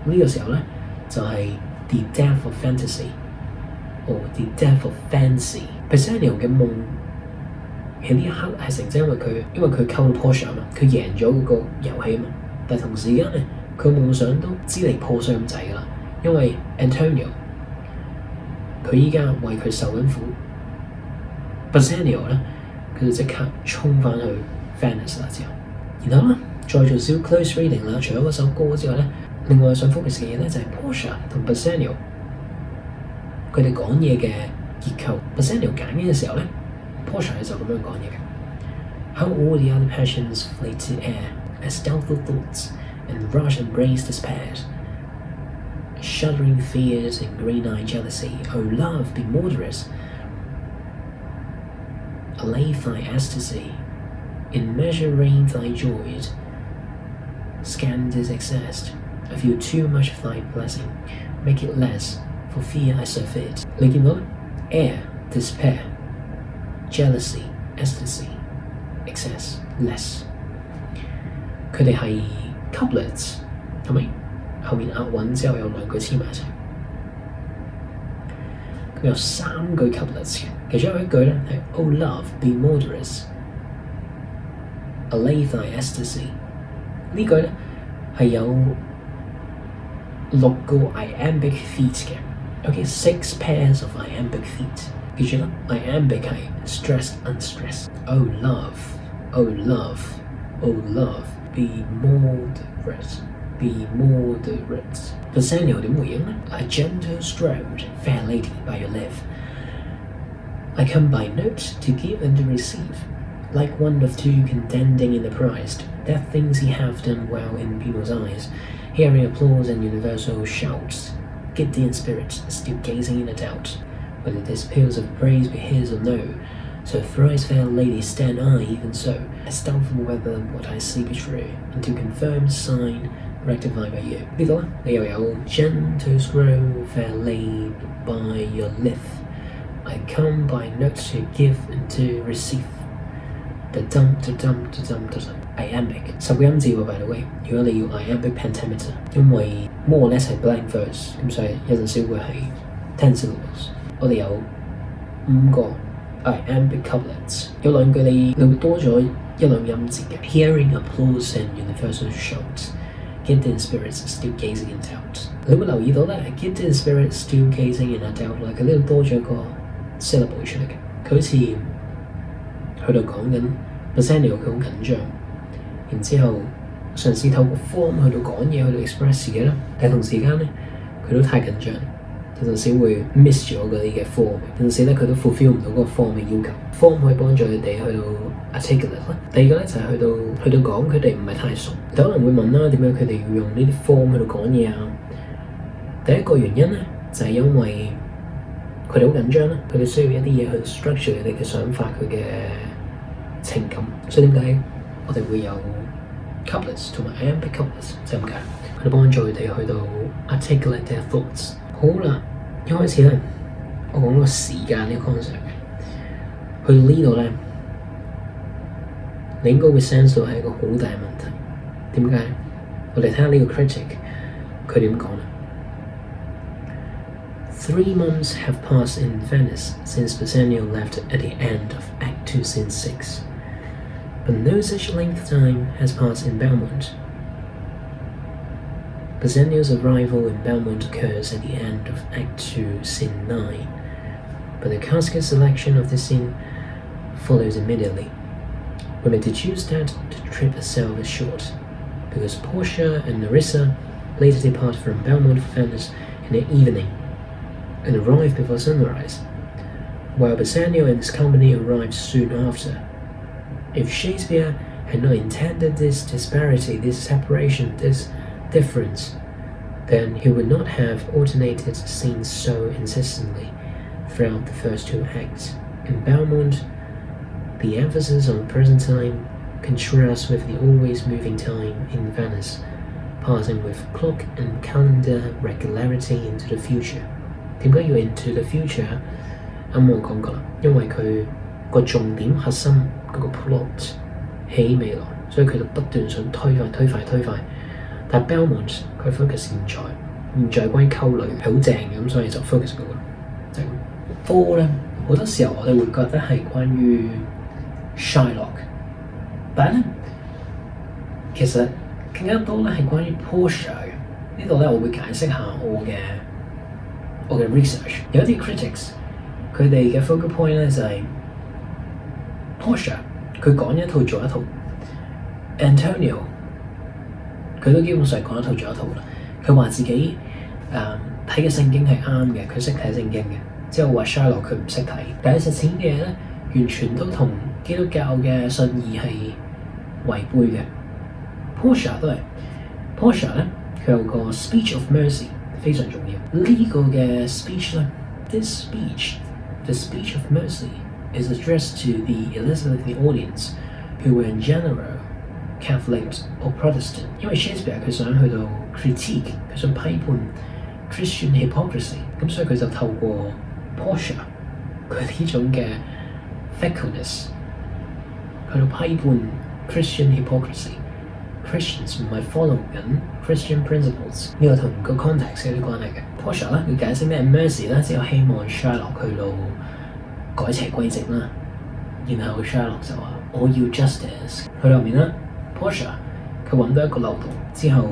呢個時候咧，就係 the death of fantasy， or the death of fancy。Bassanio 嘅夢喺呢一刻係成真，因為佢溝到 Portia 嘛，佢贏咗嗰個遊戲嘛。但係同時間咧，佢夢想都支離破碎咁滯㗎啦，因為 Antonio 佢依家為佢受緊苦。Bassanio 咧，佢就即刻衝翻去 Venice 啦之後，然後咧再做少 close reading 啦。除咗嗰首歌之外咧，另外想 focus 嘅嘢咧就係 Portia 同 Bassanio 佢哋講嘢嘅結構。Bassanio 揀嘅時候咧 ，Portia 就咁樣講嘢嘅。How all the other passions flee to air, as doubtful thoughts, and rush embrace despair. Shuddering fears and green-eyed jealousy, O love, be moderate. Allay thy ecstasy, in measuring thy joy. Scant is excess, I feel too much of thy blessing. Make it less, for fear I surfeit. 你見到咧 air, despair, jealousy, ecstasy, excess, less. 佢哋係 couplets， 係咪？後面押韻之後有2句黐埋一齊，佢有3句 couplets 嘅，其中有一句咧係 O love, be moderate, allay thy ecstasy。呢句咧係有6個 iambic feet 嘅 ，OK，6 pairs of iambic feet。記住啦 ，iambic 係 stressed unstressed。Oh love, oh love, oh love。Be moderate, be moderate. Bassanio 點回應呢 ？A gentle strode, fair lady, by your live. I come by note to give and to receive, like one of two contending in the prize. That things he have done well in people's eyes, hearing applause and universal shouts. Giddy in spirit, still gazing in a doubt, whether this peals of praise be his or no.So thrice fair lady stand I even so, as doubtful whether what I see be true, and to confirm sign rectify by you。呢度咧，你又有 gentle scroll fair laid by your lith, I come by note to give and to receive。iambic 10個音字喎 by the way。如果你要 iambic pentameter， 因為 more or less 係 blank verse， 咁所以有陣時會係 10 syllables。我哋有5個 iambic couplets， 有兩句你會多咗一兩音字嘅。Hearing applause and universal shouts, gifted spirits still gazing in doubt。你會留意到咧 ，gifted spirits still gazing in a doubt 咧，佢呢度多咗一個 syllable 出嚟嘅。佢好似去到講緊 Bassanio 佢好緊張，然之後嘗試透過 form 去到講嘢，去到 express 自己啦。但係同時間咧，佢都太緊張，有陣時會 miss 咗嗰啲嘅 form， 有陣時咧佢都 fulfill 唔到嗰個 form 嘅要求。form 可以幫助佢哋去到 articulate 啦。第二個咧就係去到講佢哋唔係太熟，你可能會問啦，點解佢哋要用呢啲 form 去到講嘢啊？第一個原因咧就係因為佢哋好緊張啦，佢哋需要一啲嘢去 structure 佢哋嘅想法，佢嘅情感，所以點解我哋會有 couplets 同埋 iambic couplets 就係咁解，佢哋幫助佢哋去到 articulate their thoughts。好啦，一開始咧，我講個時間呢個 concept 嘅，去到呢度咧，你應該會 sense 到係一個好大嘅問題。點解？我哋睇下呢個 critic 佢點講啦。3 months have passed in Venice since Bassanio left at the end of Act 2, Scene 6, but no such length of time has passed in Belmont. Bassanio's arrival in Belmont occurs at the end of Act 2, Scene 9, but the casket selection of this scene follows immediately. We may deduce that the trip itself is short, because Portia and Nerissa later depart from Belmont for Venice in the evening and arrive before sunrise, while Bassanio and his company arrived soon after. If Shakespeare had not intended this disparity, this separation, this difference, then he would not have alternated scenes so insistently throughout the first 2 acts. In Belmont, the emphasis on present time contrasts with the always moving time in Venice, passing with clock and calendar regularity into the future. 點解要 into the future？ 我講過啦，因為佢個重點核心嗰個 plot 喺未來，所以佢就不斷想推快。但係 Belmont 佢 focus 現在關於溝女係好正嘅，咁所以就 focus 嗰個就係咁。4咧好多時候我哋會覺得係關於 Shylock， 但係咧其實更加多咧係關於 Portia 嘅。呢度咧我會解釋下我嘅 research。有啲 critics 佢哋嘅 focal point 咧就係 Portia 佢講一套做一套 ，Antonio 佢都基本上講一套做一套啦。佢話自己睇嘅聖經係啱嘅，佢識睇聖經嘅。之後話 Shylock 佢唔識睇，但係實踐嘅嘢咧完全都同基督教嘅信義係違背嘅。Portia 都係 Portia 咧，佢有個 speech of mercy。非常重要。呢個嘅 speech 咧 ，this speech, the speech of mercy, is addressed to the Elizabethan audience, who were in general Catholic or Protestant。因為 Shakespeare 佢想去到 critique， 佢想批判 Christian hypocrisy， 咁所以佢就透過 Portia 佢呢種嘅 fickleness 去到批判 Christian hypocrisy。Christians 唔係 follow 緊 Christian principles， 呢個同個 context 有啲關係嘅。Portia 咧佢解釋咩 mercy 咧，之後希望 Shylock 去到改邪歸正啦，然後 Shylock 就話我要 justice。去到後面啦 ，Portia 佢揾到一個漏洞之後，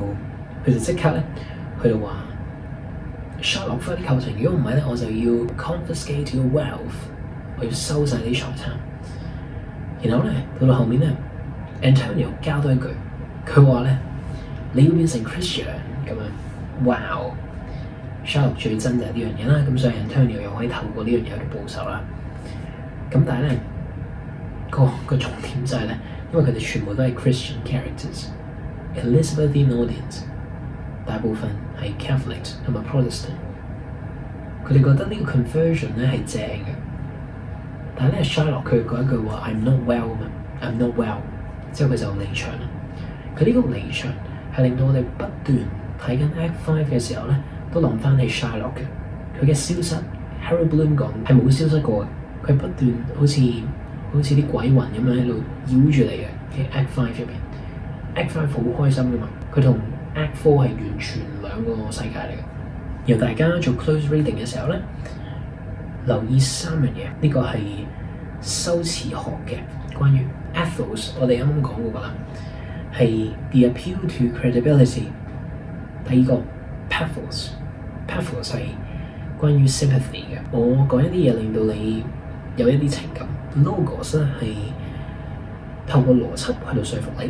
佢就即刻咧去到話 Shylock 快啲求情，如果唔係咧我就要 confiscate your wealth， 我要收晒啲財產。然後咧到後面咧 Antonio 加多一句。佢話咧，你要變成 Christian 咁樣，哇 ！Shylock 最憎就係呢樣嘢啦，咁所以 Antonio 又可以透過呢樣嘢去報仇啦。咁但係咧，個重點就係咧，因為佢哋全部都係 Christian characters，Elizabethan audience， 大部分係 Catholic 同埋 Protestant， 佢哋覺得呢個 conversion 咧係正嘅。但係咧 Shylock 佢講一句話 I'm not well 嘛 ，I'm not well， 之後佢就離場啦。佢呢個離場係令到我哋不斷睇緊 Act 5嘅時候咧，都諗翻起 Shylock 嘅佢嘅消失。Harold Bloom 講係冇消失過嘅，佢不斷好似好似啲鬼魂咁樣喺度繞住你嘅。喺 Act 5入邊 ，Act 5好開心噶嘛，佢同 Act 4係完全兩個世界嚟嘅。然後大家做 close reading 嘅時候咧，留意3樣嘢，呢個係修辭學嘅關於 Ethos， 我哋啱啱講過噶啦，係 the appeal to credibility。第二個 pathos 係關於 sympathy 嘅，我講一啲嘢令到你有一啲情感。Logos 咧係透過邏輯去到說服你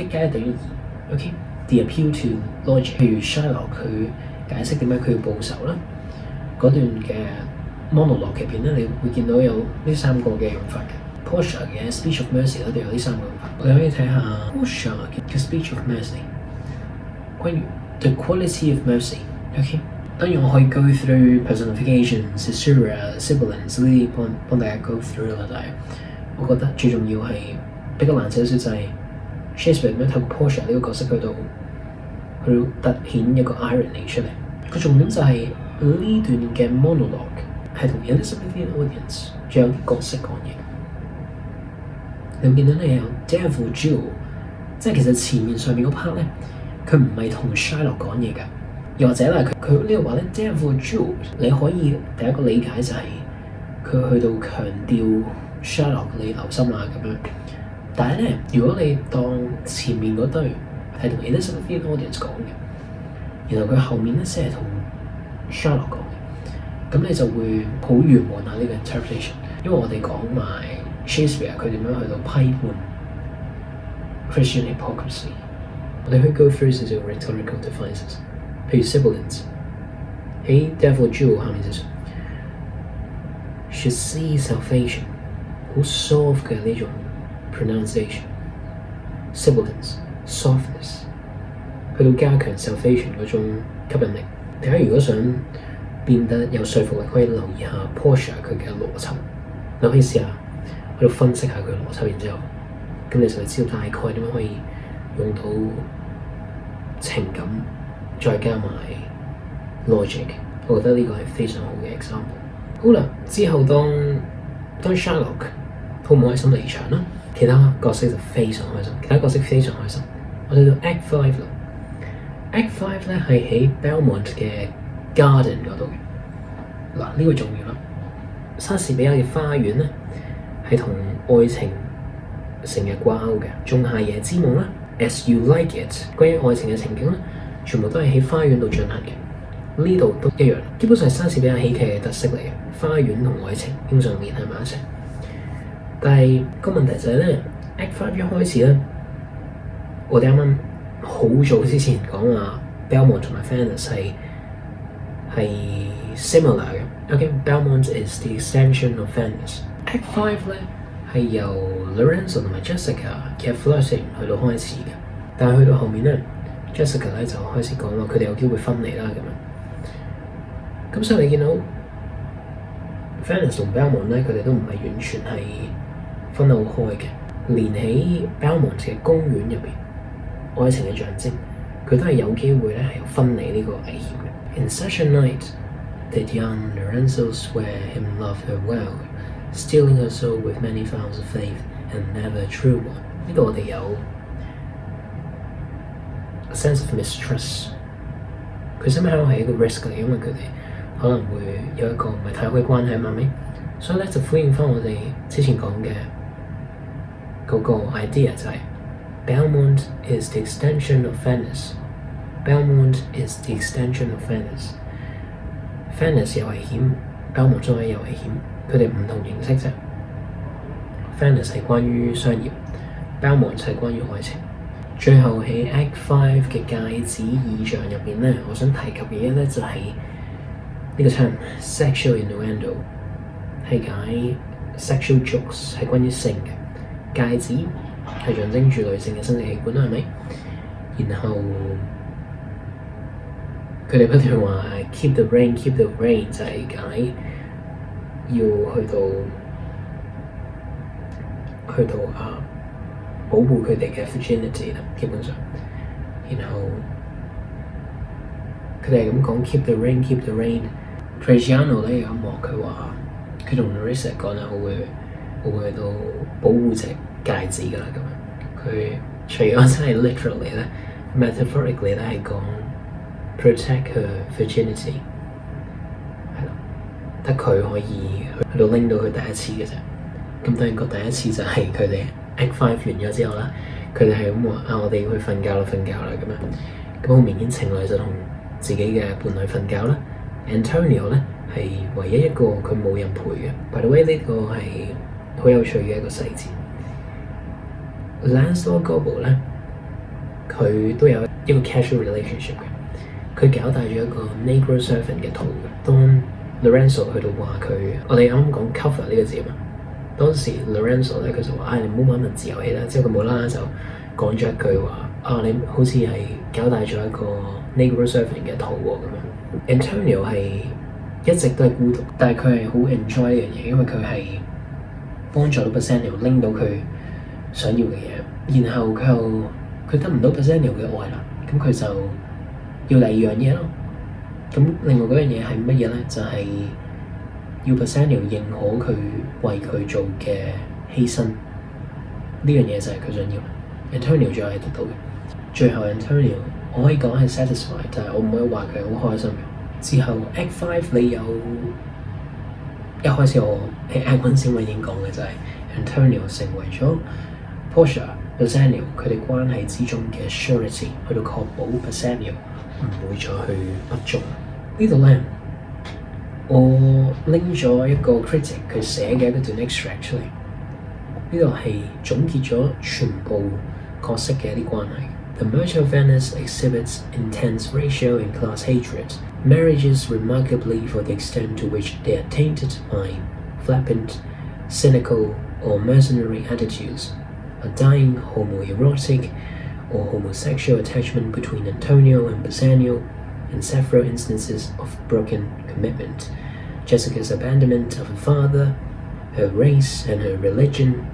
，1+1等於2。OK，the appeal to logic。譬如 Shylock 佢解釋點解佢要報仇啦，嗰段嘅 monologue 入邊咧，你會見到有呢3個嘅用法嘅。Portia 嘅 speech of mercy 咧都有呢3個用法。我哋可以睇下 Portia 嘅 speech of mercy， 關於 the quality of mercy。OK， 當然我可以 go through personification、Caesura、Sibilance 呢啲幫大家 go through 啦，但係我覺得最重要係比較難少少就係 Shakespeare 點樣透過 Portia 呢個角色去到突顯一個 irony 出嚟。個重點就係呢段嘅 monologue 係同 Elizabethan audience 仲有啲角色講嘢。你會見到咧有 Devil Jewel， 即係其實前面上面嗰 part 咧，佢唔係同 Shylock 講嘢㗎。又或者啦，佢呢度話咧 Devil Jewel， 你可以第一個理解就係佢去到強調 Shylock 你留心啦咁樣。但係咧，如果你當前面嗰堆係同 Elizabethan audience 講嘅，然後佢後面咧先係同 Shylock 講嘅，咁你就會好圓滿下呢個 interpretation。因為我哋講埋 Shakespeare 佢點樣去到批判 Christian hypocrisy， 我哋可以 go through 少少 rhetorical devices， 譬如 Sibilance 喺 Devil Jewel 下面就說 should see salvation， 好 soft 嘅呢種 pronunciation。Sibilance softness 去到加強 salvation 嗰種吸引力。大家如果想變得有說服力，可以留意下 Portia 佢嘅邏輯。你可以試下去到分析下佢邏輯，然之後咁你就會知道大概點樣可以用到情感，再加埋 logic。我覺得呢個係非常好嘅 example。好啦，之後當 Shylock 好唔開心離場啦，其他角色就非常開心。我哋到 Act 5啦。Act 5咧係喺 Belmont 嘅 garden 嗰度嘅。嗱，呢個重要啦。莎士比亞嘅花園咧係同愛情成日掛鈎嘅，仲夏夜之夢啦 ，As You Like It， 關於愛情嘅情景咧，全部都係喺花園度進行嘅。呢度都一樣，基本上係莎士比亞喜劇嘅特色嚟嘅，花園同愛情經常連喺埋一齊。但係個問題就係咧 ，Act 5一開始咧，我哋啱啱好早之前講話 Belmont 同埋 Venice 係 similar 嘅。OK，Belmont is the extension of Venice。Act 5咧係由 Lorenzo 同埋 Jessica 嘅 flirting 去到開始嘅，但係去到後面咧 ，Jessica 咧就開始講話佢哋有機會分離啦咁樣。咁所以你見到 Venice 同 Belmont 咧，佢哋都唔係完全係分得好開嘅，連喺 Belmont 嘅公園入邊，愛情嘅象徵，佢都係有機會咧係有分離呢個危險嘅。In such a night that young Lorenzo swear him love her well, stealing her soul with many vows of faith and never a true one。呢度我哋有 a sense of mistrust。佢身邊係一個 risk 嚟，因為佢哋可能會有一個唔係太好嘅關係，係咪？所以咧就呼應翻我哋之前講嘅嗰個 idea 就係 Belmont is the extension of Venice。Belmont is the extension of Venice。Venice 有危險 ，Belmont 都係有危險，佢哋唔同形式啫。Venice 係關於商業 ，Belmont 係關於愛情。最後喺 Act 5嘅戒指意象入邊咧，我想提及嘅嘢咧就係呢個 term sexual innuendo， 係解 sexual jokes， 係關於性嘅。戒指係象徵住女性嘅生殖器官啦，係咪？然後佢哋不斷話 keep the rain，keep the rain 就係解要去到保護佢哋嘅 virginity 啦，基本上。然後佢哋係咁講 keep the rain，keep the rain。Prejudice 咧有一幕佢話佢同 Larissa 講得好嘅，我會去到保護隻戒指㗎啦咁樣。佢除咗真係 literally 咧 ，metaphorically 咧係講 protect her virginity， 係啦，得佢可以去到拎到佢第一次嘅啫。咁當然個第一次就係佢哋 Act 5完咗之後啦，佢哋係咁話啊，我哋要去瞓覺啦咁樣。咁好明顯情侶就同自己嘅伴侶瞓覺啦。Antonio 咧係唯一一個佢冇人陪嘅。By the way 呢個係好有趣嘅一個細節。Lancelot 咧佢都有一個 casual relationship 嘅，佢搞大咗一個 negro servant 嘅肚嘅。當 Lorenzo 去到話佢，我哋啱啱講 cover 呢個字啊嘛。當時 Lorenzo 咧佢就話：你唔好玩文字遊戲啦。之後佢冇啦啦就講咗一句話：你好似係搞大咗一個 negro servant 嘅肚喎咁樣。Antonio 係一直都係孤獨，但係佢係好 enjoy 呢樣嘢，因為佢係幫助到 Bassanio 拎到佢想要嘅嘢，然後佢得唔到 Bassanio 嘅愛啦，咁佢就要第二樣嘢咯。咁另外嗰樣嘢係乜嘢咧？就係要 Bassanio 認可佢為佢做嘅犧牲，呢樣嘢就係佢想要。Antonio 最後係得到嘅，最後 Antonio 我可以講係 satisfied， 但係我唔可以話佢好開心嘅。之後 Act 5你有一開始我喺 Act 1先已經講嘅就係 Antonio 成為咗 Portia、Bassanio 佢哋關係之中嘅 surety， 去到確保 Bassanio 唔會再去不忠。呢度咧，我拎咗一個 critic 佢寫嘅一段 extract 出嚟，呢度係總結咗全部角色嘅一啲關係。The merchant of Venice exhibits intense racial and class hatred. Marriages remarkably for the extent to which they are tainted by flippant, cynical, or mercenary attitudes. A dying homoerotic or homosexual attachment between Antonio and Bassanio, and several instances of broken commitment. Jessica's abandonment of her father, her race and her religion,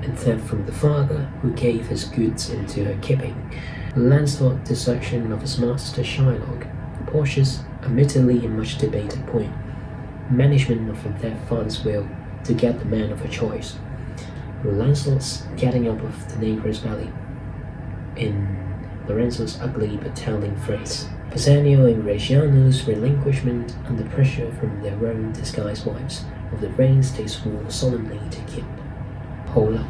and theft from the father who gave his goods into her keeping. Lancelot's desertion of his master Shylock, Portia's admittedly and much debated point, management of her dead father's will to get the man of her choice, Lancelot's getting up of the negro's belly, in Lorenzo's ugly but telling phrase, Bassanio and Rhenish relinquishment under pressure from their own disguised wives of the reins they swore solemnly to keep. 好啦，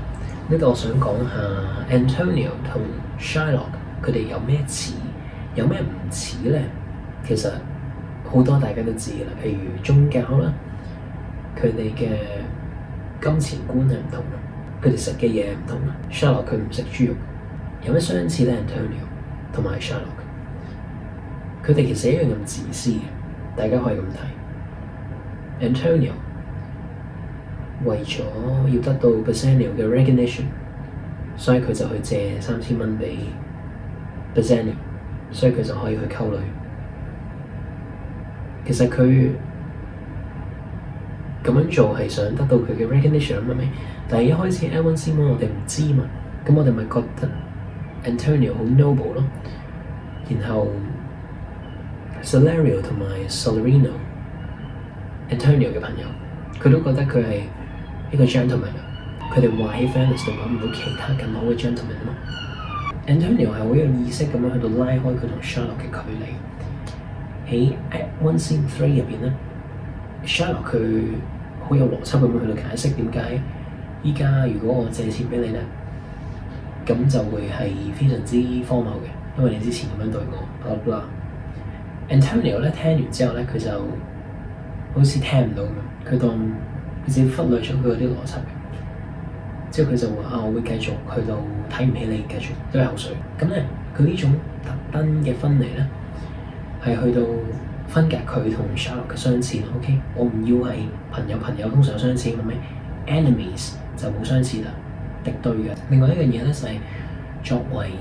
呢度我想講下 Antonio 同 Shylock 佢哋有咩似，有咩唔似咧？其實好多大家都知㗎啦，譬如宗教啦，佢哋嘅金錢觀係唔同啦，佢哋食嘅嘢唔同啦。Shylock 佢唔食豬肉，有咩相似咧 ？Antonio 同埋 Shylock， 佢哋其實一樣咁自私嘅，大家可以咁睇。Antonio為咗要得到 Bassanio 嘅 recognition， 所以佢就去借3000蚊俾 Bassanio， 所以佢就可以去溝女。其實佢咁樣做係想得到佢嘅 recognition 啊嘛，但係一開始 Act 1先我哋唔知嘛，咁我哋咪覺得 Antonio 好 noble 咯，然後 Salario 同埋 Solerino Antonio 嘅朋友，佢都覺得佢係一個 gentleman， 佢哋話喺 Venice 度揾唔到其他更好嘅 gentleman 啊嘛。Antonio 係好有意識咁樣去到拉開佢同 Shylock 嘅距離。喺 Act 1 Scene 3入邊咧 ，Shylock 佢好有邏輯咁樣去到解釋點解依家如果我借錢俾你咧，咁就會係非常之荒謬嘅，因為你之前咁樣對我 blah blah。Antonio 咧聽完之後咧，佢就好似聽唔到咁樣，佢當佢自己忽略咗佢嗰啲邏輯嘅。之後佢就話我會繼續去到睇唔起你，繼續都係口水。咁咧，佢呢種特登嘅分離咧，係去到分隔佢同 Shylock 嘅相似。OK， 我唔要係朋友通常相似，咁咪 enemies 就冇相似啦，敵對嘅。另外一樣嘢咧就係作為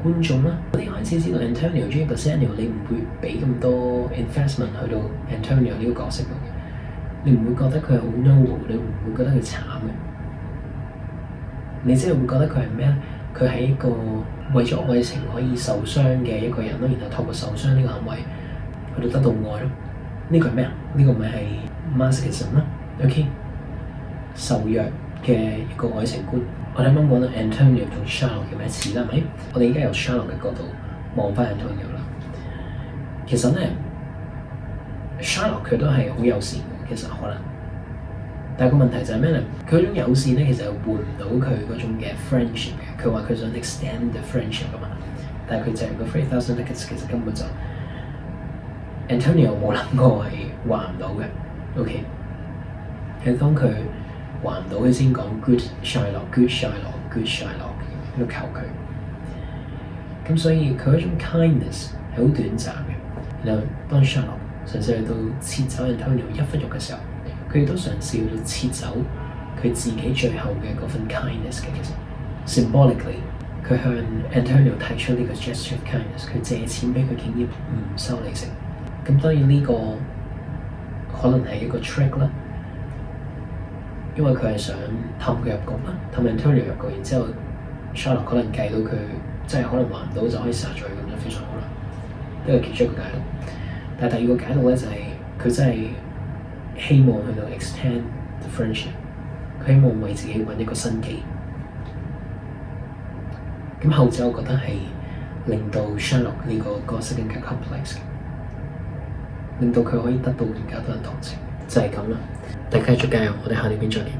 觀眾啦，我哋開始知道 Antonio 中意 Bassanio， 你唔會俾咁多 investment 去到 Antonio 呢個角色度嘅，你唔會覺得佢係好 noble， 你唔會覺得佢慘嘅，你只係會覺得佢係咩咧？佢係一個為咗愛情可以受傷嘅一個人咯，然後透過受傷呢個行為去到得到愛咯。呢個係咩啊？呢個咪係 masochism 啦。OK，受虐嘅一個愛情觀。我哋啱啱講到 Antonio 同 Shylock 有咩似啦，係咪？我哋而家由 Shylock 嘅角度望翻 Antonio 啦。其實咧 ，Shylock 佢都係好友善嘅，其實可能。但係個問題就係咩咧？佢嗰種友善咧，其實係換唔到佢嗰種嘅 friendship 嘅。佢話佢想 extend the friendship 啊嘛，但係佢就係個 $3,000 tickets 其實根本就 Antonio 冇諗過係還唔到嘅。OK， 係當佢還唔到佢先講 good Shylock，good Shylock，good Shylock 喺度求佢。咁所以佢嗰種 kindness 係好短暫嘅。然後當 Shylock 嘗試去到切走 Antonio 一忽肉嘅時候，佢亦都嘗試去到切走佢自己最後嘅嗰份 kindness 嘅。其實 symbolically， 佢向 Antonio 提出呢個 gesture of kindness， 佢借錢俾佢竟然唔收利息。咁當然呢個可能係一個 trick 啦，因為佢係想氹佢入局啦，氹 Antonio 入局，然之後 Shylock 可能計到佢真係可能還唔到就可以殺咗佢，咁就非常好啦。呢個其中一個解讀。但係第二個解讀咧就係佢真係希望去到 extend the friendship， 佢希望為自己揾一個新機。咁後者我覺得係令到 Shylock 呢個角色更加 complex， 令到佢可以得到更加多人同情，就係咁啦。大家繼續加油，我哋下條片再見。